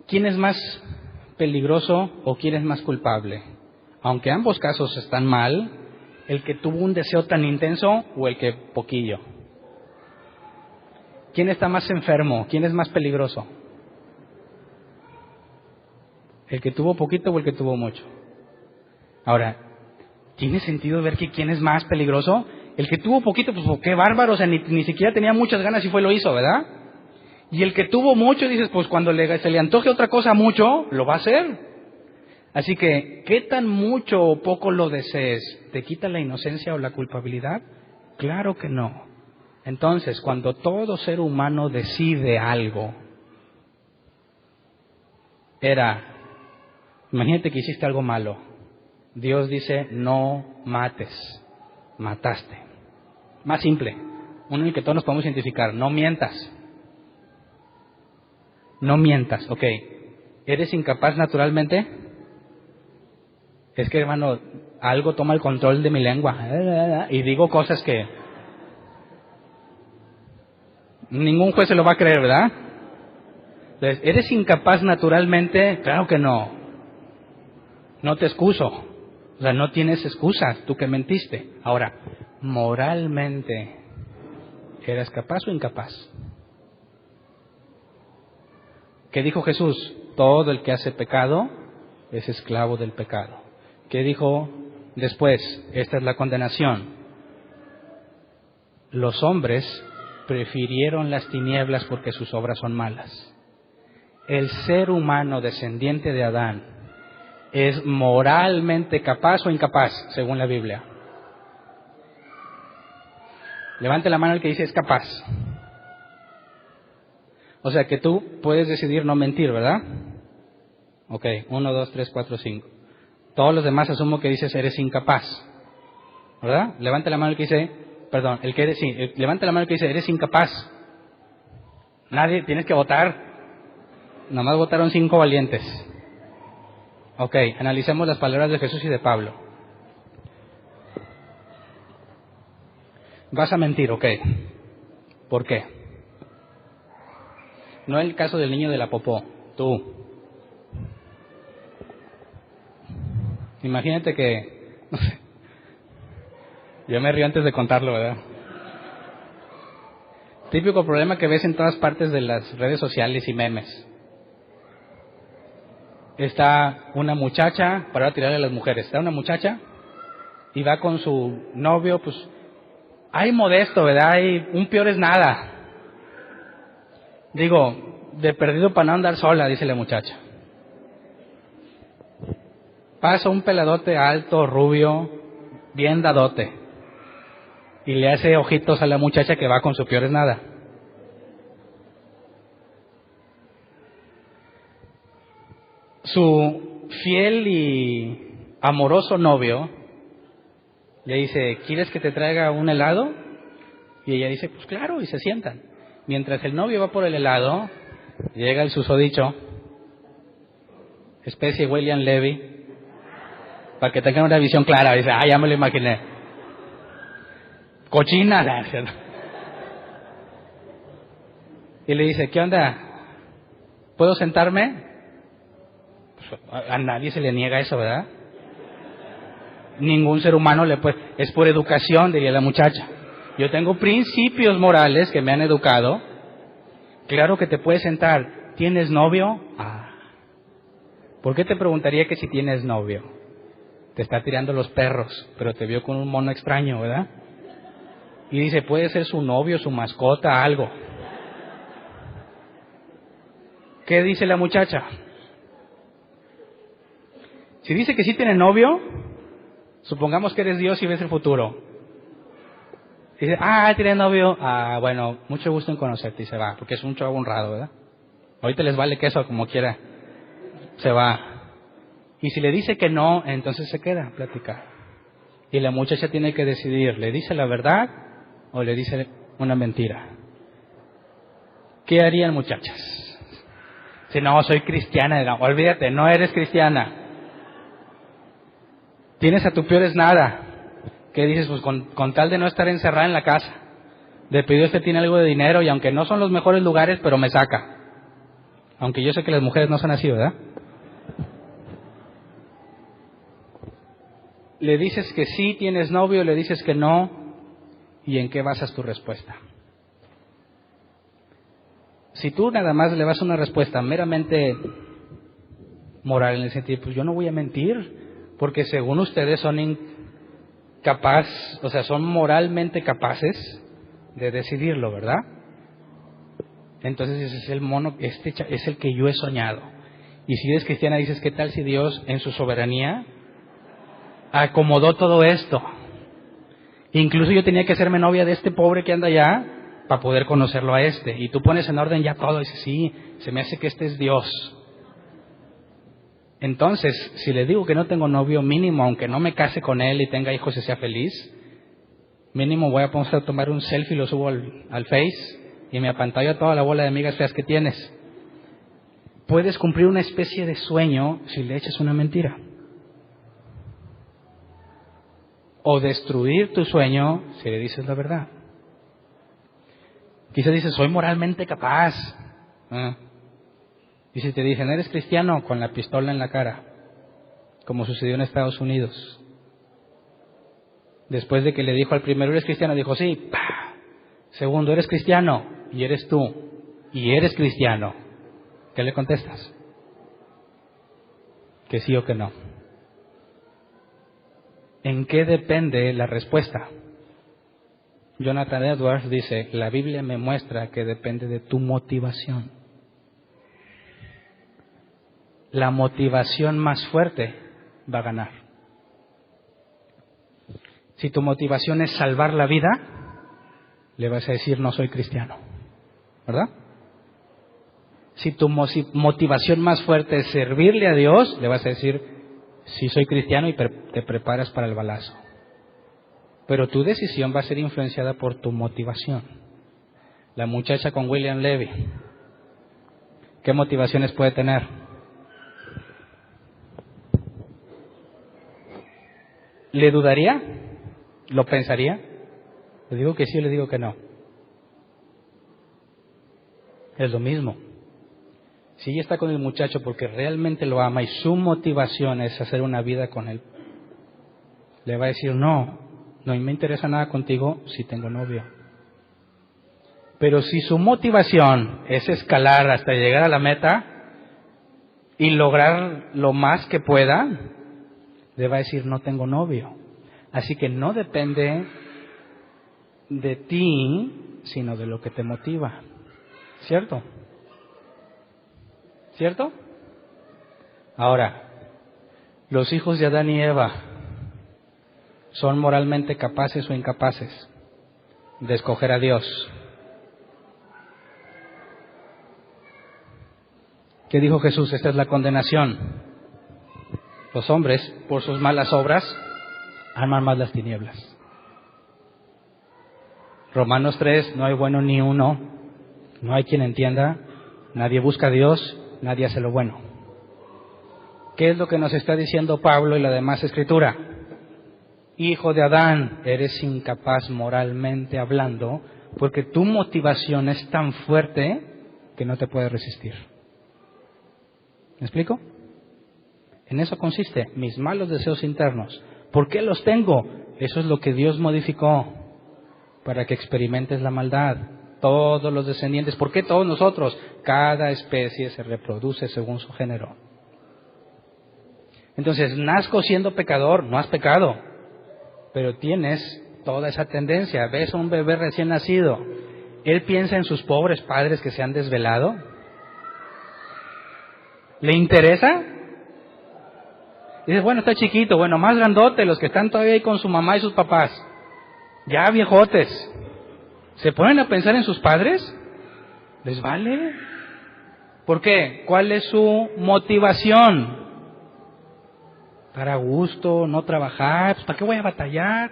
¿Quién es más peligroso o quién es más culpable? Aunque ambos casos están mal, el que tuvo un deseo tan intenso o el que poquillo. ¿Quién está más enfermo? ¿Quién es más peligroso? ¿El que tuvo poquito o el que tuvo mucho? Ahora, ¿tiene sentido ver que quién es más peligroso? El que tuvo poquito, pues qué bárbaro, o sea, ni siquiera tenía muchas ganas y lo hizo, ¿verdad? Y el que tuvo mucho, dices, pues cuando se le antoje otra cosa mucho, lo va a hacer. Así que, ¿qué tan mucho o poco lo desees? ¿Te quita la inocencia o la culpabilidad? Claro que no. Entonces, cuando todo ser humano decide algo, imagínate que hiciste algo malo. Dios dice, no mates, mataste. Más simple, uno en el que todos nos podemos identificar, no mientas. No mientas, ok. ¿Eres incapaz naturalmente? Es que, hermano, algo toma el control de mi lengua y digo cosas que ningún juez se lo va a creer, ¿verdad? Entonces, ¿eres incapaz naturalmente? Claro que no. No te excuso. O sea, no tienes excusas, tú que mentiste. Ahora, moralmente, ¿eres capaz o incapaz? ¿Qué dijo Jesús? Todo el que hace pecado es esclavo del pecado. ¿Qué dijo después? Esta es la condenación. Los hombres prefirieron las tinieblas porque sus obras son malas. El ser humano descendiente de Adán es moralmente capaz o incapaz, según la Biblia. Levante la mano el que dice es capaz. O sea que tú puedes decidir no mentir, ¿verdad? Ok, 1, 2, 3, 4, 5. Todos los demás asumo que dices eres incapaz, ¿verdad? Levante la mano el que dice, levante la mano el que dice eres incapaz. Nadie, tienes que votar. Nomás votaron 5 valientes. Ok, analicemos las palabras de Jesús y de Pablo. Vas a mentir, ok. ¿Por qué? No el caso del niño de la popó, tú. Imagínate que, no sé, yo me río antes de contarlo, ¿verdad? Típico problema que ves en todas partes de las redes sociales y memes. está una muchacha, para tirarle a las mujeres, está una muchacha y va con su novio, pues, hay modesto, ¿verdad? Hay un peor es nada. Digo, de perdido para no andar sola, dice la muchacha. Pasa un peladote alto, rubio, bien dadote, y le hace ojitos a la muchacha que va con su peor es nada. Su fiel y amoroso novio le dice, ¿quieres que te traiga un helado? Y ella dice, pues claro, y se sientan. Mientras el novio va por el helado, llega el susodicho, especie William Levy, para que tengan una visión clara. Dice, ya me lo imaginé. Cochina. Y le dice, ¿qué onda? ¿Puedo sentarme? Pues a nadie se le niega eso, ¿verdad? Ningún ser humano le puede. Es por educación, diría la muchacha. Yo tengo principios morales que me han educado. Claro que te puedes sentar. ¿Tienes novio? ¿Por qué te preguntaría que si tienes novio? Te está tirando los perros, pero te vio con un mono extraño, ¿verdad? Y dice, puede ser su novio, su mascota, algo. ¿Qué dice la muchacha? Si dice que sí tiene novio, supongamos que eres Dios y ves el futuro. Dice, tiene novio. Bueno, mucho gusto en conocerte, y se va, porque es un chavo honrado, ¿verdad? Ahorita les vale queso como quiera. Se va. Y si le dice que no, entonces se queda a platicar. Y la muchacha tiene que decidir, ¿le dice la verdad o le dice una mentira? ¿Qué harían, muchachas? Si no, soy cristiana. No, olvídate, no eres cristiana. Tienes a tu peor es nada. ¿Qué dices? Pues con tal de no estar encerrada en la casa. De pedido este tiene algo de dinero y aunque no son los mejores lugares, pero me saca. Aunque yo sé que las mujeres no son así, ¿verdad? Le dices que sí, tienes novio, le dices que no, ¿y en qué basas tu respuesta? Si tú nada más le das una respuesta meramente moral, en el sentido, pues yo no voy a mentir, porque según ustedes son incapaces, o sea, son moralmente capaces de decidirlo, ¿verdad? Entonces ese es el mono, es el que yo he soñado. Y si eres cristiana dices, ¿qué tal si Dios en su soberanía acomodó todo esto? Incluso yo tenía que hacerme novia de este pobre que anda allá para poder conocerlo a este. Y tú pones en orden ya todo y dices, sí, se me hace que este es Dios. Entonces, si le digo que no tengo novio, mínimo, aunque no me case con él y tenga hijos y sea feliz, mínimo voy a poner a tomar un selfie y lo subo al Face y me apantallo toda la bola de amigas feas que tienes. Puedes cumplir una especie de sueño si le echas una mentira. O destruir tu sueño si le dices la verdad. Quizás dices, soy moralmente capaz. Y si te dicen, eres cristiano, con la pistola en la cara, como sucedió en Estados Unidos. Después de que le dijo al primero, ¿eres cristiano? Dijo, sí. ¡Pah! Segundo, ¿eres cristiano? Y eres tú. Y eres cristiano. ¿Qué le contestas? Que sí o que no. ¿En qué depende la respuesta? Jonathan Edwards dice, la Biblia me muestra que depende de tu motivación. La motivación más fuerte va a ganar. Si tu motivación es salvar la vida, le vas a decir, no soy cristiano, ¿verdad? Si tu motivación más fuerte es servirle a Dios, le vas a decir, sí soy cristiano, y te preparas para el balazo. Pero tu decisión va a ser influenciada por tu motivación. La muchacha con William Levy, ¿qué motivaciones puede tener? ¿Le dudaría? ¿Lo pensaría? ¿Le digo que sí o le digo que no? Es lo mismo. Si ella está con el muchacho porque realmente lo ama y su motivación es hacer una vida con él, le va a decir, no me interesa nada contigo si tengo novio. Pero si su motivación es escalar hasta llegar a la meta, y lograr lo más que pueda, le va a decir, no tengo novio. Así que no depende de ti, sino de lo que te motiva. ¿Cierto? ¿Cierto? Ahora, los hijos de Adán y Eva son moralmente capaces o incapaces de escoger a Dios. ¿Qué dijo Jesús? Esta es la condenación. Los hombres, por sus malas obras, aman más las tinieblas. Romanos 3, no hay bueno ni uno, no hay quien entienda, nadie busca a Dios, nadie hace lo bueno. ¿Qué es lo que nos está diciendo Pablo y la demás Escritura? Hijo de Adán, eres incapaz moralmente hablando, porque tu motivación es tan fuerte que no te puedes resistir. ¿Me explico? En eso consiste, mis malos deseos internos. ¿Por qué los tengo? Eso es lo que Dios modificó para que experimentes la maldad. Todos los descendientes, ¿por qué todos nosotros? Cada especie se reproduce según su género. Entonces, nazco siendo pecador, no has pecado, pero tienes toda esa tendencia. Ves a un bebé recién nacido, él piensa en sus pobres padres que se han desvelado. ¿Le interesa? Dices, bueno, está chiquito, bueno, más grandote, los que están todavía ahí con su mamá y sus papás, ya viejotes, ¿se ponen a pensar en sus padres? ¿Les vale? ¿Por qué? ¿Cuál es su motivación? Estar a gusto, no trabajar, pues ¿para qué voy a batallar?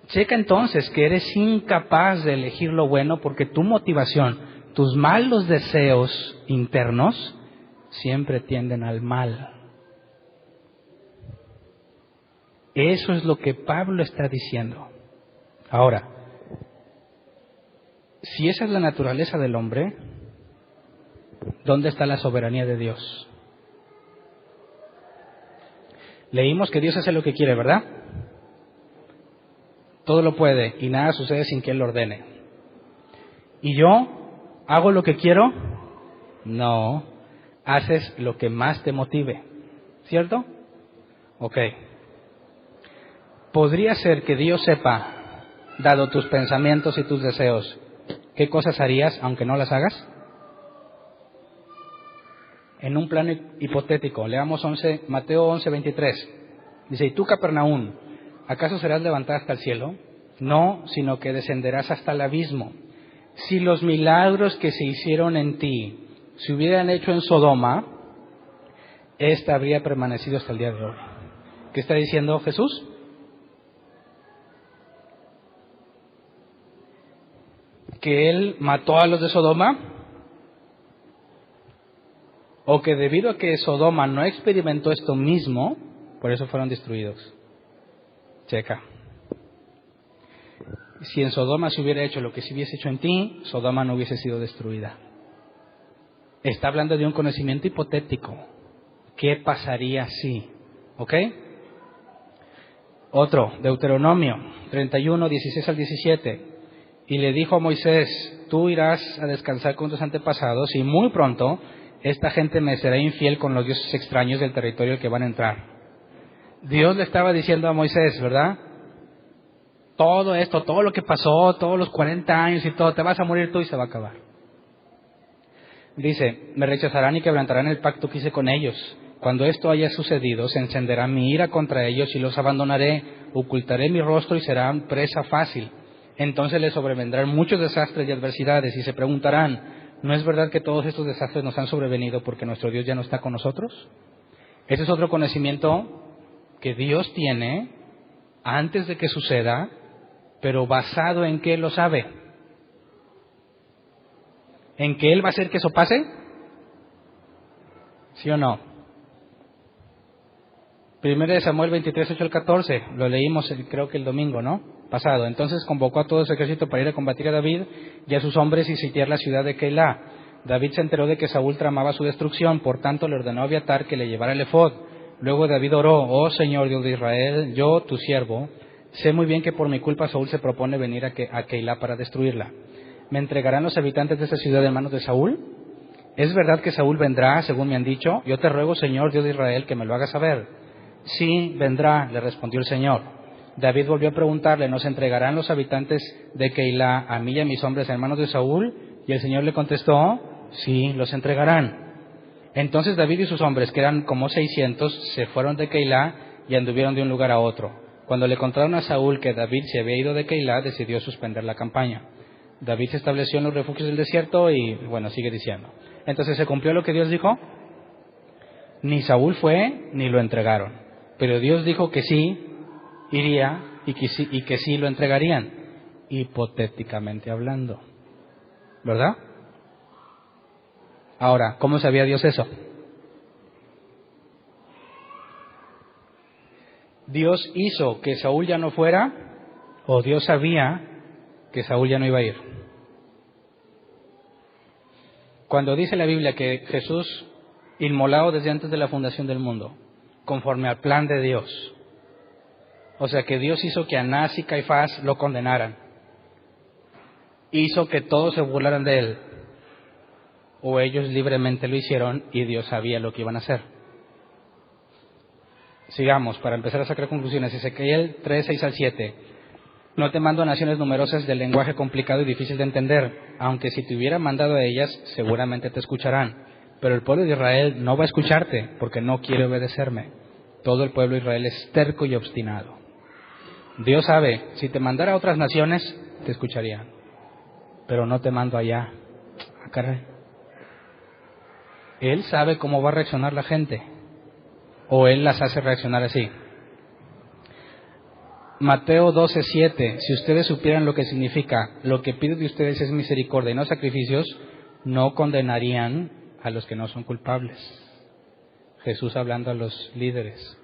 Checa entonces que eres incapaz de elegir lo bueno porque tu motivación, tus malos deseos internos, siempre tienden al mal. Eso es lo que Pablo está diciendo. Ahora, si esa es la naturaleza del hombre, ¿dónde está la soberanía de Dios? Leímos que Dios hace lo que quiere, ¿verdad? Todo lo puede y nada sucede sin que Él lo ordene. ¿Y yo hago lo que quiero? No, haces lo que más te motive, ¿cierto? Ok. ¿Podría ser que Dios sepa, dado tus pensamientos y tus deseos, qué cosas harías aunque no las hagas? En un plano hipotético, leamos Mateo 11:23. Dice, ¿y tú, Capernaúm, acaso serás levantada hasta el cielo? No, sino que descenderás hasta el abismo. Si los milagros que se hicieron en ti se hubieran hecho en Sodoma, esta habría permanecido hasta el día de hoy. ¿Qué está diciendo Jesús? ¿Que Él mató a los de Sodoma? ¿O que debido a que Sodoma no experimentó esto mismo, por eso fueron destruidos? Checa. Si en Sodoma se hubiera hecho lo que se hubiese hecho en ti, Sodoma no hubiese sido destruida. Está hablando de un conocimiento hipotético. ¿Qué pasaría si? ¿Ok? Otro, Deuteronomio 31, 16 al 17. Y le dijo a Moisés, tú irás a descansar con tus antepasados y muy pronto esta gente me será infiel con los dioses extraños del territorio al que van a entrar. Dios le estaba diciendo a Moisés, ¿verdad? Todo esto, todo lo que pasó, todos los 40 años y todo, te vas a morir tú y se va a acabar. Dice, me rechazarán y quebrantarán el pacto que hice con ellos. Cuando esto haya sucedido, se encenderá mi ira contra ellos y los abandonaré, ocultaré mi rostro y serán presa fácil. Entonces les sobrevendrán muchos desastres y adversidades y se preguntarán, ¿no es verdad que todos estos desastres nos han sobrevenido porque nuestro Dios ya no está con nosotros? Ese es otro conocimiento que Dios tiene antes de que suceda, pero basado en que Él lo sabe. ¿En que Él va a hacer que eso pase? ¿Sí o no? 1 Samuel 23, 8 al 14, lo leímos creo que el domingo, ¿no? Pasado. Entonces convocó a todo su ejército para ir a combatir a David y a sus hombres y sitiar la ciudad de Keilah. David se enteró de que Saúl tramaba su destrucción, por tanto le ordenó a Abiatar que le llevara el efod. Luego David oró, oh Señor Dios de Israel, yo, tu siervo, sé muy bien que por mi culpa Saúl se propone venir a Keilah para destruirla. ¿Me entregarán los habitantes de esta ciudad en manos de Saúl? ¿es verdad que Saúl vendrá, según me han dicho? Yo te ruego, Señor, Dios de Israel, que me lo hagas saber. Sí, vendrá, le respondió el Señor. David volvió a preguntarle, ¿nos entregarán los habitantes de Keilah a mí y a mis hombres en manos de Saúl? Y el Señor le contestó, sí, los entregarán. Entonces David y sus hombres, que eran como 600, se fueron de Keilah y anduvieron de un lugar a otro. Cuando le contaron a Saúl que David se había ido de Keilah, decidió suspender la campaña. David se estableció en los refugios del desierto y, bueno, sigue diciendo. Entonces se cumplió lo que Dios dijo. Ni Saúl fue, ni lo entregaron. Pero Dios dijo que sí iría y que sí lo entregarían, hipotéticamente hablando. ¿Verdad? Ahora, ¿cómo sabía Dios eso? ¿Dios hizo que Saúl ya no fuera o Dios sabía que Saúl ya no iba a ir? Cuando dice la Biblia que Jesús inmolado desde antes de la fundación del mundo, conforme al plan de Dios, o sea que Dios hizo que Anás y Caifás lo condenaran, hizo que todos se burlaran de él, o ellos libremente lo hicieron y Dios sabía lo que iban a hacer. Sigamos, para empezar a sacar conclusiones. Ezequiel 3, 6 al 7. No te mando a naciones numerosas de lenguaje complicado y difícil de entender, aunque si te hubiera mandado a ellas, seguramente te escucharán. Pero el pueblo de Israel no va a escucharte, porque no quiere obedecerme. Todo el pueblo de Israel es terco y obstinado. Dios sabe, si te mandara a otras naciones, te escucharían. Pero no te mando allá. Ah, caray. Él sabe cómo va a reaccionar la gente. O Él las hace reaccionar así. Mateo 12:7. Si ustedes supieran lo que significa, lo que pido de ustedes es misericordia y no sacrificios, no condenarían a los que no son culpables. Jesús hablando a los líderes.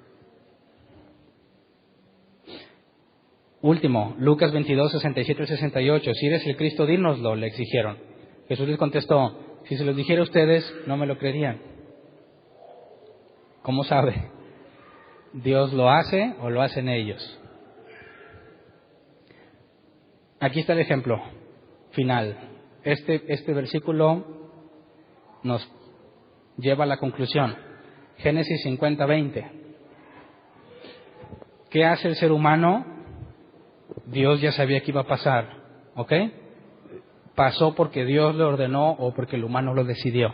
Último, Lucas 22, 67 al 68. Si eres el Cristo, dínoslo, le exigieron. Jesús les contestó, si se los dijera a ustedes, no me lo creerían. ¿Cómo sabe? ¿Dios lo hace o lo hacen ellos? Aquí está el ejemplo final. Este versículo nos lleva a la conclusión. Génesis 50:20. ¿Qué hace el ser humano? Dios ya sabía que iba a pasar, ¿ok? Pasó porque Dios lo ordenó o porque el humano lo decidió.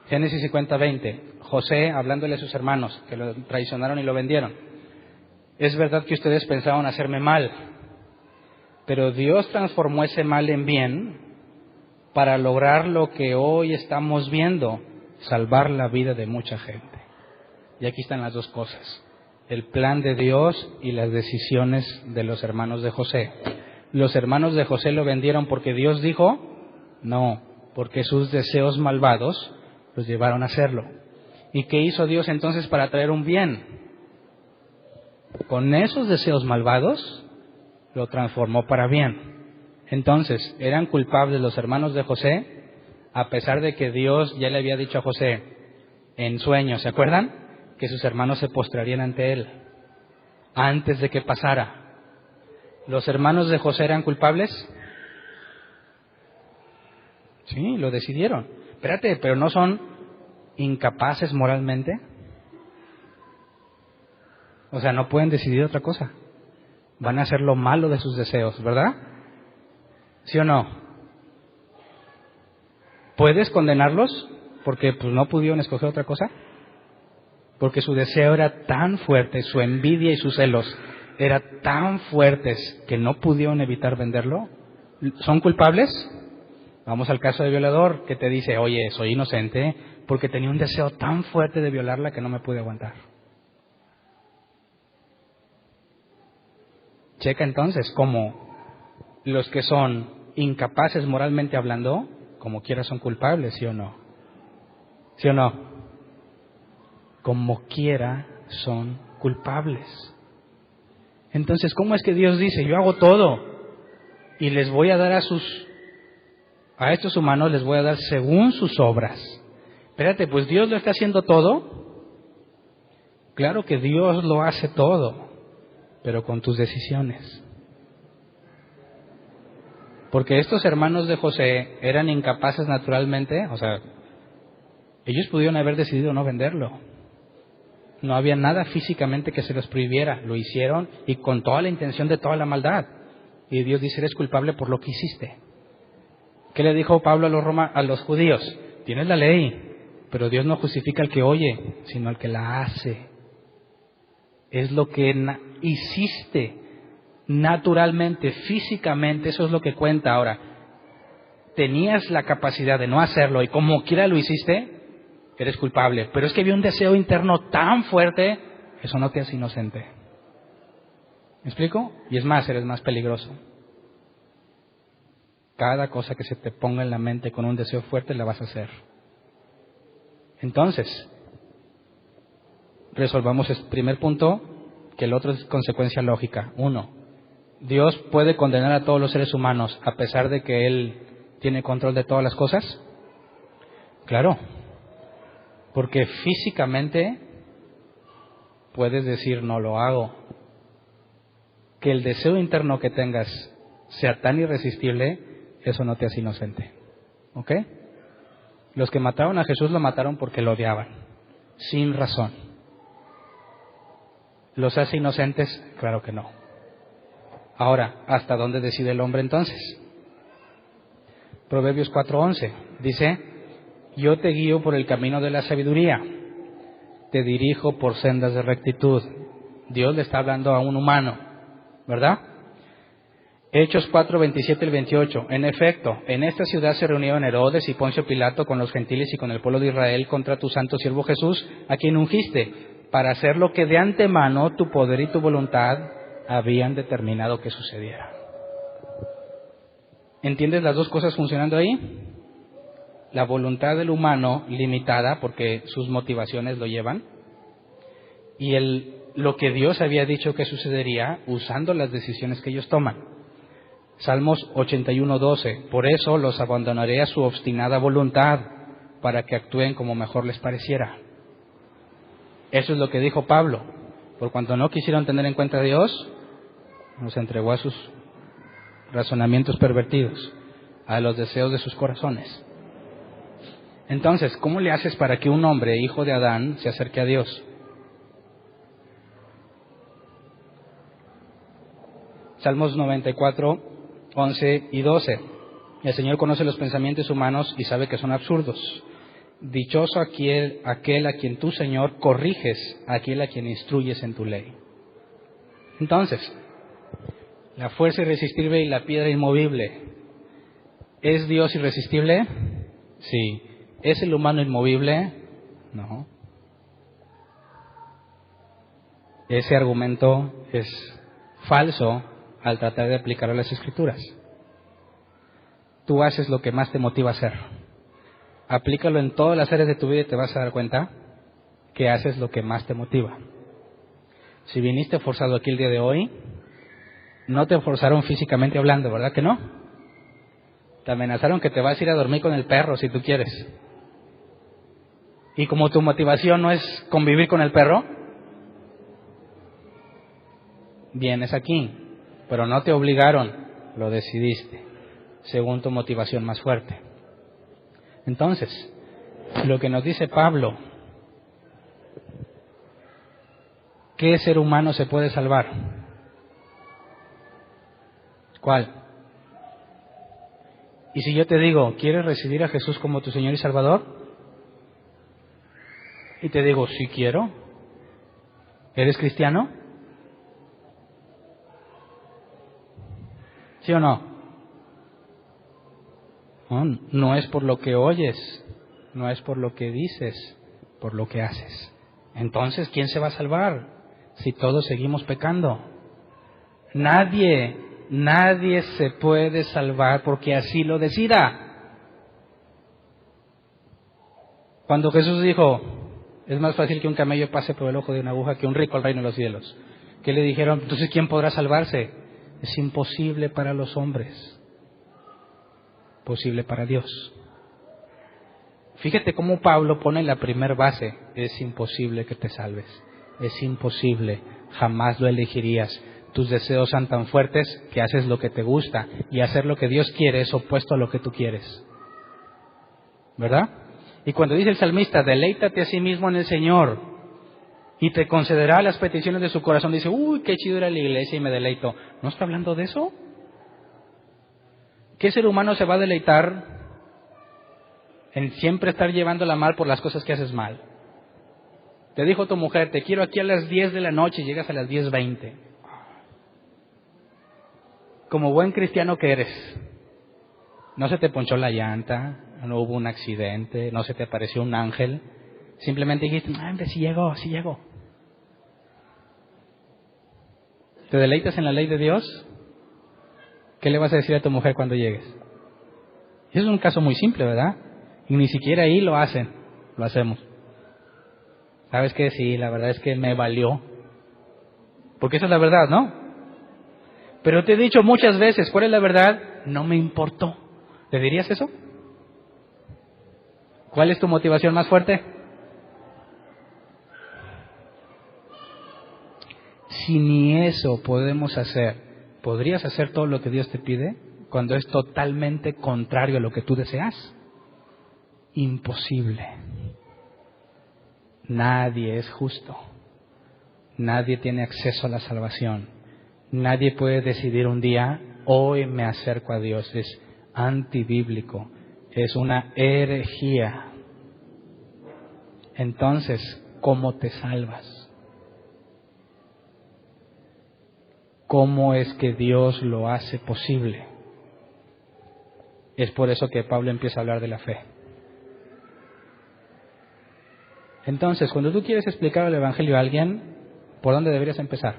Génesis 50:20. José, hablándole a sus hermanos que lo traicionaron y lo vendieron. Es verdad que ustedes pensaban hacerme mal, pero Dios transformó ese mal en bien para lograr lo que hoy estamos viendo, salvar la vida de mucha gente. Y aquí están las dos cosas, el plan de Dios y las decisiones de los hermanos de José. ¿Los hermanos de José lo vendieron porque Dios dijo? No, porque sus deseos malvados los llevaron a hacerlo. ¿Y qué hizo Dios entonces para traer un bien? Con esos deseos malvados lo transformó para bien. Entonces, ¿eran culpables los hermanos de José? A pesar de que Dios ya le había dicho a José en sueños, ¿se acuerdan? Que sus hermanos se postrarían ante él antes de que pasara. ¿Los hermanos de José eran culpables? Sí, lo decidieron. Espérate, pero ¿no son incapaces moralmente? O sea, no pueden decidir otra cosa. Van a hacer lo malo de sus deseos, ¿verdad? ¿Sí o no? ¿Puedes condenarlos porque pues, no pudieron escoger otra cosa? Porque su deseo era tan fuerte, su envidia y sus celos eran tan fuertes que no pudieron evitar venderlo. ¿Son culpables? Vamos al caso de violador que te dice, oye, soy inocente porque tenía un deseo tan fuerte de violarla que no me pude aguantar. Checa entonces cómo los que son incapaces moralmente hablando, como quiera son culpables, ¿sí o no? ¿Sí o no? Como quiera son culpables. Entonces, ¿cómo es que Dios dice, yo hago todo y les voy a dar a estos humanos les voy a dar según sus obras? Espérate, pues Dios lo está haciendo todo. Claro que Dios lo hace todo, pero con tus decisiones. Porque estos hermanos de José eran incapaces naturalmente, o sea, Ellos pudieron haber decidido no venderlo. No había nada físicamente que se los prohibiera. Lo hicieron y con toda la intención de toda la maldad. Y Dios dice, eres culpable por lo que hiciste. ¿Qué le dijo Pablo a los judíos? Tienes la ley, pero Dios no justifica al que oye, sino al que la hace. Es lo que hiciste naturalmente, físicamente, eso es lo que cuenta. Ahora, tenías la capacidad de no hacerlo y como quiera lo hiciste, eres culpable. Pero es que había un deseo interno tan fuerte, eso no te hace inocente. ¿Me explico? Y es más, eres más peligroso. Cada cosa que se te ponga en la mente con un deseo fuerte la vas a hacer. Entonces, resolvamos el primer punto, que el otro es consecuencia lógica. 1. ¿Dios puede condenar a todos los seres humanos a pesar de que Él tiene control de todas las cosas? Claro, porque físicamente puedes decir no lo hago. Que el deseo interno que tengas sea tan irresistible, eso no te hace inocente. ¿Ok? Los que mataron a Jesús lo mataron porque lo odiaban, sin razón. ¿Los hace inocentes? Claro que no. Ahora, ¿hasta dónde decide el hombre entonces? Proverbios 4:11 dice, yo te guío por el camino de la sabiduría, te dirijo por sendas de rectitud. Dios le está hablando a un humano, ¿verdad? Hechos 4:27 y 28. En efecto, en esta ciudad se reunieron Herodes y Poncio Pilato con los gentiles y con el pueblo de Israel contra tu santo siervo Jesús, a quien ungiste, para hacer lo que de antemano tu poder y tu voluntad habían determinado que sucediera. ¿Entiendes las dos cosas funcionando ahí? La voluntad del humano limitada porque sus motivaciones lo llevan, y lo que Dios había dicho que sucedería usando las decisiones que ellos toman. Salmos 81:12, por eso los abandonaré a su obstinada voluntad, para que actúen como mejor les pareciera. Eso es lo que dijo Pablo. Por cuanto no quisieron tener en cuenta a Dios, nos entregó a sus razonamientos pervertidos, a los deseos de sus corazones. Entonces, ¿cómo le haces para que un hombre, hijo de Adán, se acerque a Dios? Salmos 94:11 y 12. El Señor conoce los pensamientos humanos y sabe que son absurdos. Dichoso aquel a quien tú, Señor, corriges, aquel a quien instruyes en tu ley. Entonces, la fuerza irresistible y la piedra inmovible. ¿Es Dios irresistible? Sí. ¿Es el humano inmovible? No. Ese argumento es falso al tratar de aplicar a las Escrituras. Tú haces lo que más te motiva a hacer. Aplícalo en todas las áreas de tu vida y te vas a dar cuenta que haces lo que más te motiva. Si viniste forzado aquí el día de hoy, no te forzaron físicamente hablando, ¿verdad que no? Te amenazaron que te vas a ir a dormir con el perro si tú quieres. Y como tu motivación no es convivir con el perro, vienes aquí, pero no te obligaron, lo decidiste, según tu motivación más fuerte. Entonces, lo que nos dice Pablo, ¿qué ser humano se puede salvar? ¿Cuál? Y si yo te digo, ¿quieres recibir a Jesús como tu Señor y Salvador? Y te digo, sí quiero. ¿Eres cristiano? ¿Sí o no? No es por lo que oyes, no es por lo que dices, por lo que haces. Entonces, ¿quién se va a salvar si todos seguimos pecando? Nadie se puede salvar porque así lo decida. Cuando Jesús dijo, es más fácil que un camello pase por el ojo de una aguja que un rico al reino de los cielos, ¿qué le dijeron? Entonces, ¿quién podrá salvarse? Es imposible para los hombres, posible para Dios. Fíjate cómo Pablo pone la primer base, es imposible que te salves, es imposible, jamás lo elegirías. Tus deseos son tan fuertes que haces lo que te gusta, y hacer lo que Dios quiere es opuesto a lo que tú quieres, ¿verdad? Y cuando dice el salmista, deleítate a sí mismo en el Señor y te concederá las peticiones de su corazón, dice, uy, qué chido era la iglesia y me deleito. ¿No está hablando de eso? ¿Qué ser humano se va a deleitar en siempre estar llevándola mal por las cosas que haces mal? Te dijo tu mujer, te quiero aquí a las 10 de la noche y llegas a las 10:20. Como buen cristiano que eres, no se te ponchó la llanta, no hubo un accidente, no se te apareció un ángel, simplemente dijiste, hombre, sí llegó. ¿Te deleitas en la ley de Dios? ¿Qué le vas a decir a tu mujer cuando llegues? Eso es un caso muy simple, ¿verdad? Y ni siquiera ahí lo hacemos. ¿Sabes qué? Sí, la verdad es que me valió. Porque esa es la verdad, ¿no? Pero te he dicho muchas veces, ¿cuál es la verdad? No me importó. ¿Le dirías eso? ¿Cuál es tu motivación más fuerte? Si ni eso podemos hacer, ¿podrías hacer todo lo que Dios te pide cuando es totalmente contrario a lo que tú deseas? Imposible. Nadie es justo. Nadie tiene acceso a la salvación. Nadie puede decidir un día, hoy me acerco a Dios. Es antibíblico. Es una herejía. Entonces, ¿cómo te salvas? ¿Cómo es que Dios lo hace posible? Es por eso que Pablo empieza a hablar de la fe. Entonces, cuando tú quieres explicar el Evangelio a alguien, ¿por dónde deberías empezar?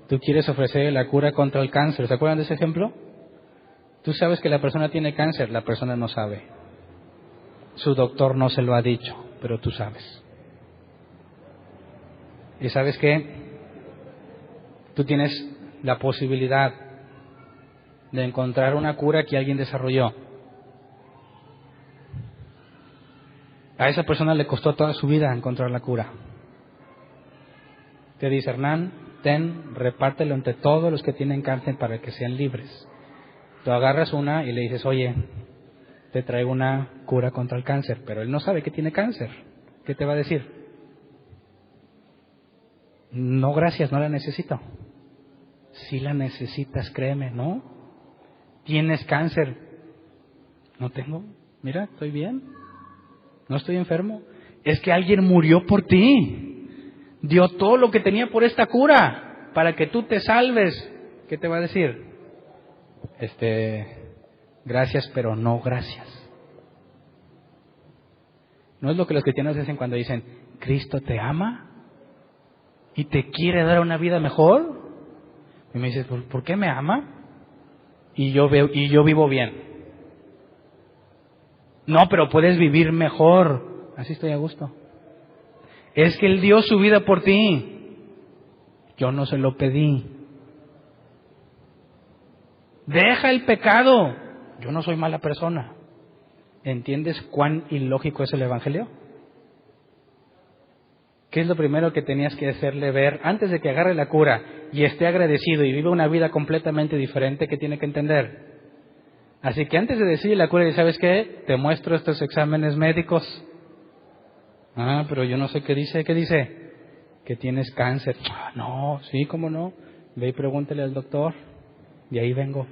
Tú quieres ofrecer la cura contra el cáncer. ¿Se acuerdan de ese ejemplo? Tú sabes que la persona tiene cáncer, la persona no sabe. Su doctor no se lo ha dicho, pero tú sabes. ¿Y sabes qué? Tú tienes la posibilidad de encontrar una cura que alguien desarrolló. A esa persona le costó toda su vida encontrar la cura. Te dice, Hernán, repártelo entre todos los que tienen cáncer para que sean libres. Tú agarras una y le dices, oye, te traigo una cura contra el cáncer, pero él no sabe que tiene cáncer. ¿Qué te va a decir? No, gracias, no la necesito. Si la necesitas, créeme, ¿no? ¿Tienes cáncer? No tengo. Mira, estoy bien. No estoy enfermo. Es que alguien murió por ti. Dio todo lo que tenía por esta cura para que tú te salves. ¿Qué te va a decir? Gracias, pero no gracias. ¿No es lo que los cristianos dicen cuando dicen, Cristo te ama y te quiere dar una vida mejor? Y me dices, ¿por qué me ama? Y yo vivo bien. No, pero puedes vivir mejor. Así estoy a gusto. Es que Él dio su vida por ti. Yo no se lo pedí. Deja el pecado. Yo no soy mala persona. ¿Entiendes cuán ilógico es el Evangelio? ¿Qué es lo primero que tenías que hacerle ver antes de que agarre la cura y esté agradecido y viva una vida completamente diferente que tiene que entender? Así que antes de decirle la cura, ¿sabes qué? Te muestro estos exámenes médicos. Ah, pero yo no sé qué dice. ¿Qué dice? Que tienes cáncer. No, sí, ¿cómo no? Ve y pregúntale al doctor. De ahí vengo.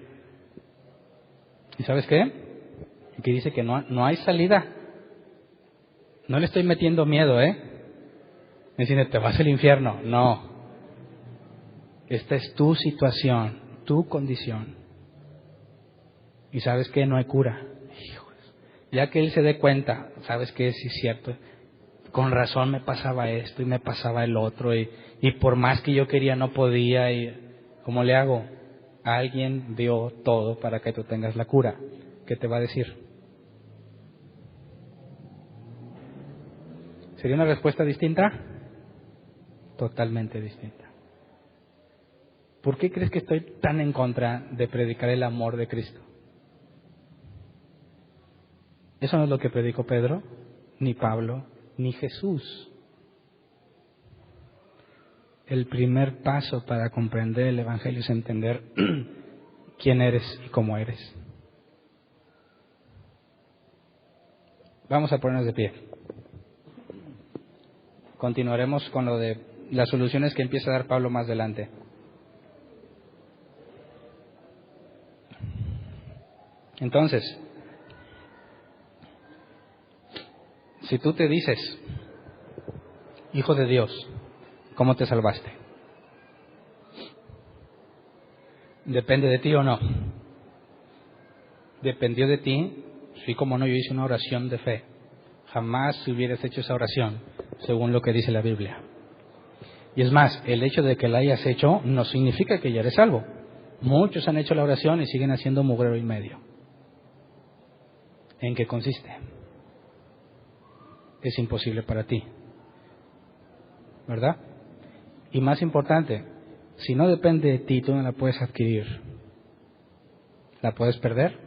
¿Y sabes qué? Que dice que no hay salida. No le estoy metiendo miedo, Me dice, te vas al infierno. No. Esta es tu situación, tu condición. ¿Y sabes qué? No hay cura. Hijos. Ya que él se dé cuenta, ¿sabes qué? Sí es cierto. Con razón me pasaba esto y me pasaba el otro. Y por más que yo quería no podía. Y ¿cómo le hago? Alguien dio todo para que tú tengas la cura. ¿Qué te va a decir? ¿Sería una respuesta distinta? Totalmente distinta. ¿Por qué crees que estoy tan en contra de predicar el amor de Cristo? Eso no es lo que predicó Pedro, ni Pablo, ni Jesús. El primer paso para comprender el Evangelio es entender quién eres y cómo eres. Vamos a ponernos de pie. Continuaremos con lo de las soluciones que empieza a dar Pablo más adelante. Entonces, si tú te dices, hijo de Dios, ¿cómo te salvaste? ¿Depende de ti o no? ¿Dependió de ti? Sí, como no, yo hice una oración de fe. Jamás hubieras hecho esa oración, según lo que dice la Biblia. Y es más, el hecho de que la hayas hecho no significa que ya eres salvo. Muchos han hecho la oración y siguen haciendo mugrero y medio. ¿En qué consiste? Es imposible para ti, ¿verdad? Y más importante, si no depende de ti, tú no la puedes adquirir. ¿La puedes perder?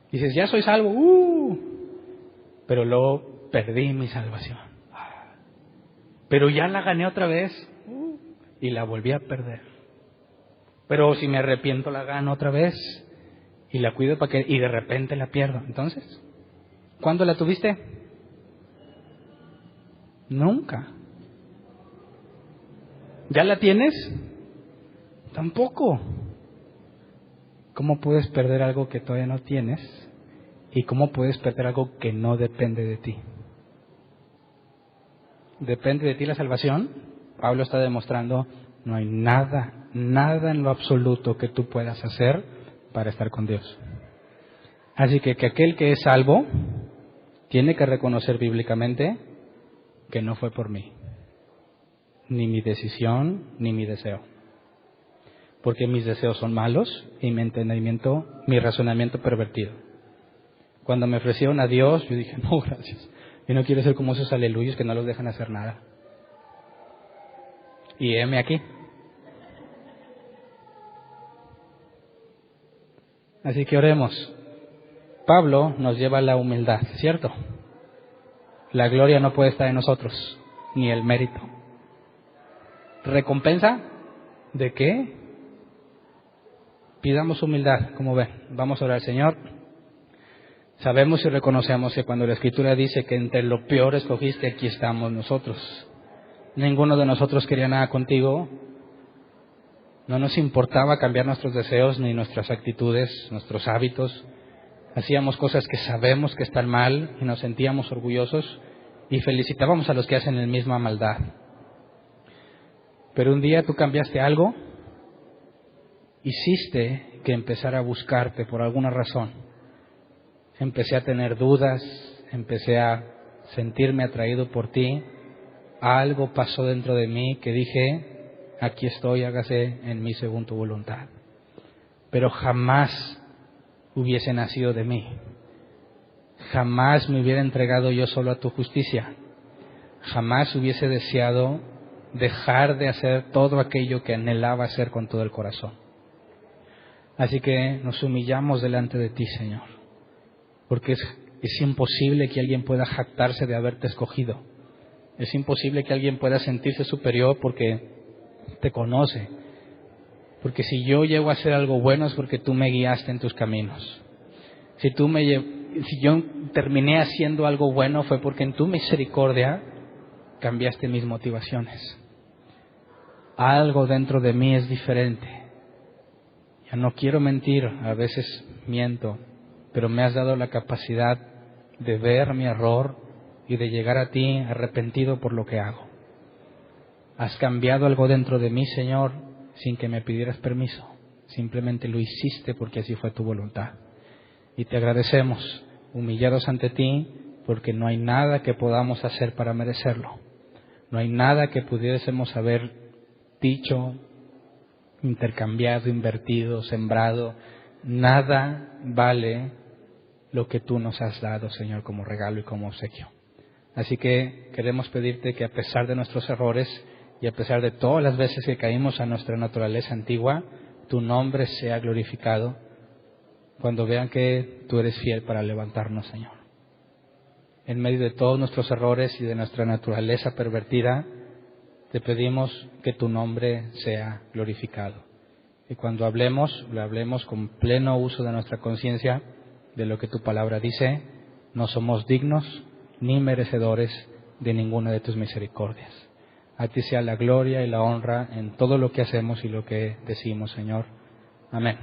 Dices, ya soy salvo, pero luego perdí mi salvación. Pero ya la gané otra vez y la volví a perder. Pero si me arrepiento la gano otra vez y la cuido para que y de repente la pierdo. Entonces, ¿cuándo la tuviste? Nunca. ¿Ya la tienes? Tampoco. ¿Cómo puedes perder algo que todavía no tienes? ¿Y cómo puedes perder algo que no depende de ti? ¿Depende de ti la salvación? Pablo está demostrando, no hay nada en lo absoluto que tú puedas hacer para estar con Dios. Así que aquel que es salvo tiene que reconocer bíblicamente que no fue por mí, ni mi decisión, ni mi deseo. Porque mis deseos son malos y mi entendimiento, mi razonamiento pervertido. Cuando me ofrecieron a Dios, yo dije, no, gracias. Yo no quiero ser como esos aleluyos que no los dejan hacer nada. Y heme aquí. Así que oremos. Pablo nos lleva a la humildad, ¿cierto? La gloria no puede estar en nosotros, ni el mérito. ¿Recompensa? ¿De qué? Pidamos humildad, como ven. Vamos a orar, Señor. Sabemos y reconocemos que cuando la Escritura dice que entre lo peor escogiste, aquí estamos nosotros. Ninguno de nosotros quería nada contigo. No nos importaba cambiar nuestros deseos ni nuestras actitudes, nuestros hábitos. Hacíamos cosas que sabemos que están mal y nos sentíamos orgullosos y felicitábamos a los que hacen la misma maldad. Pero un día tú cambiaste algo, hiciste que empezara a buscarte por alguna razón. Empecé a tener dudas, empecé a sentirme atraído por ti. Algo pasó dentro de mí que dije, aquí estoy, hágase en mí según tu voluntad. Pero jamás hubiese nacido de mí. Jamás me hubiera entregado yo solo a tu justicia. Jamás hubiese deseado dejar de hacer todo aquello que anhelaba hacer con todo el corazón. Así que nos humillamos delante de ti, Señor, porque es imposible que alguien pueda jactarse de haberte escogido. Es imposible que alguien pueda sentirse superior porque te conoce. Porque si yo llego a hacer algo bueno es porque tú me guiaste en tus caminos. Si yo terminé haciendo algo bueno fue porque en tu misericordia cambiaste mis motivaciones. Algo dentro de mí es diferente. Ya no quiero mentir, a veces miento, pero me has dado la capacidad de ver mi error y de llegar a ti arrepentido por lo que hago. Has cambiado algo dentro de mí, Señor, sin que me pidieras permiso. Simplemente lo hiciste porque así fue tu voluntad. Y te agradecemos, humillados ante ti, porque no hay nada que podamos hacer para merecerlo. No hay nada que pudiésemos haber dicho, intercambiado, invertido, sembrado. Nada vale lo que tú nos has dado, Señor, como regalo y como obsequio. Así que queremos pedirte que a pesar de nuestros errores y a pesar de todas las veces que caímos a nuestra naturaleza antigua, tu nombre sea glorificado cuando vean que tú eres fiel para levantarnos, Señor. En medio de todos nuestros errores y de nuestra naturaleza pervertida, te pedimos que tu nombre sea glorificado. Y cuando hablemos, lo hablemos con pleno uso de nuestra conciencia de lo que tu palabra dice. No somos dignos ni merecedores de ninguna de tus misericordias. A ti sea la gloria y la honra en todo lo que hacemos y lo que decimos, Señor. Amén.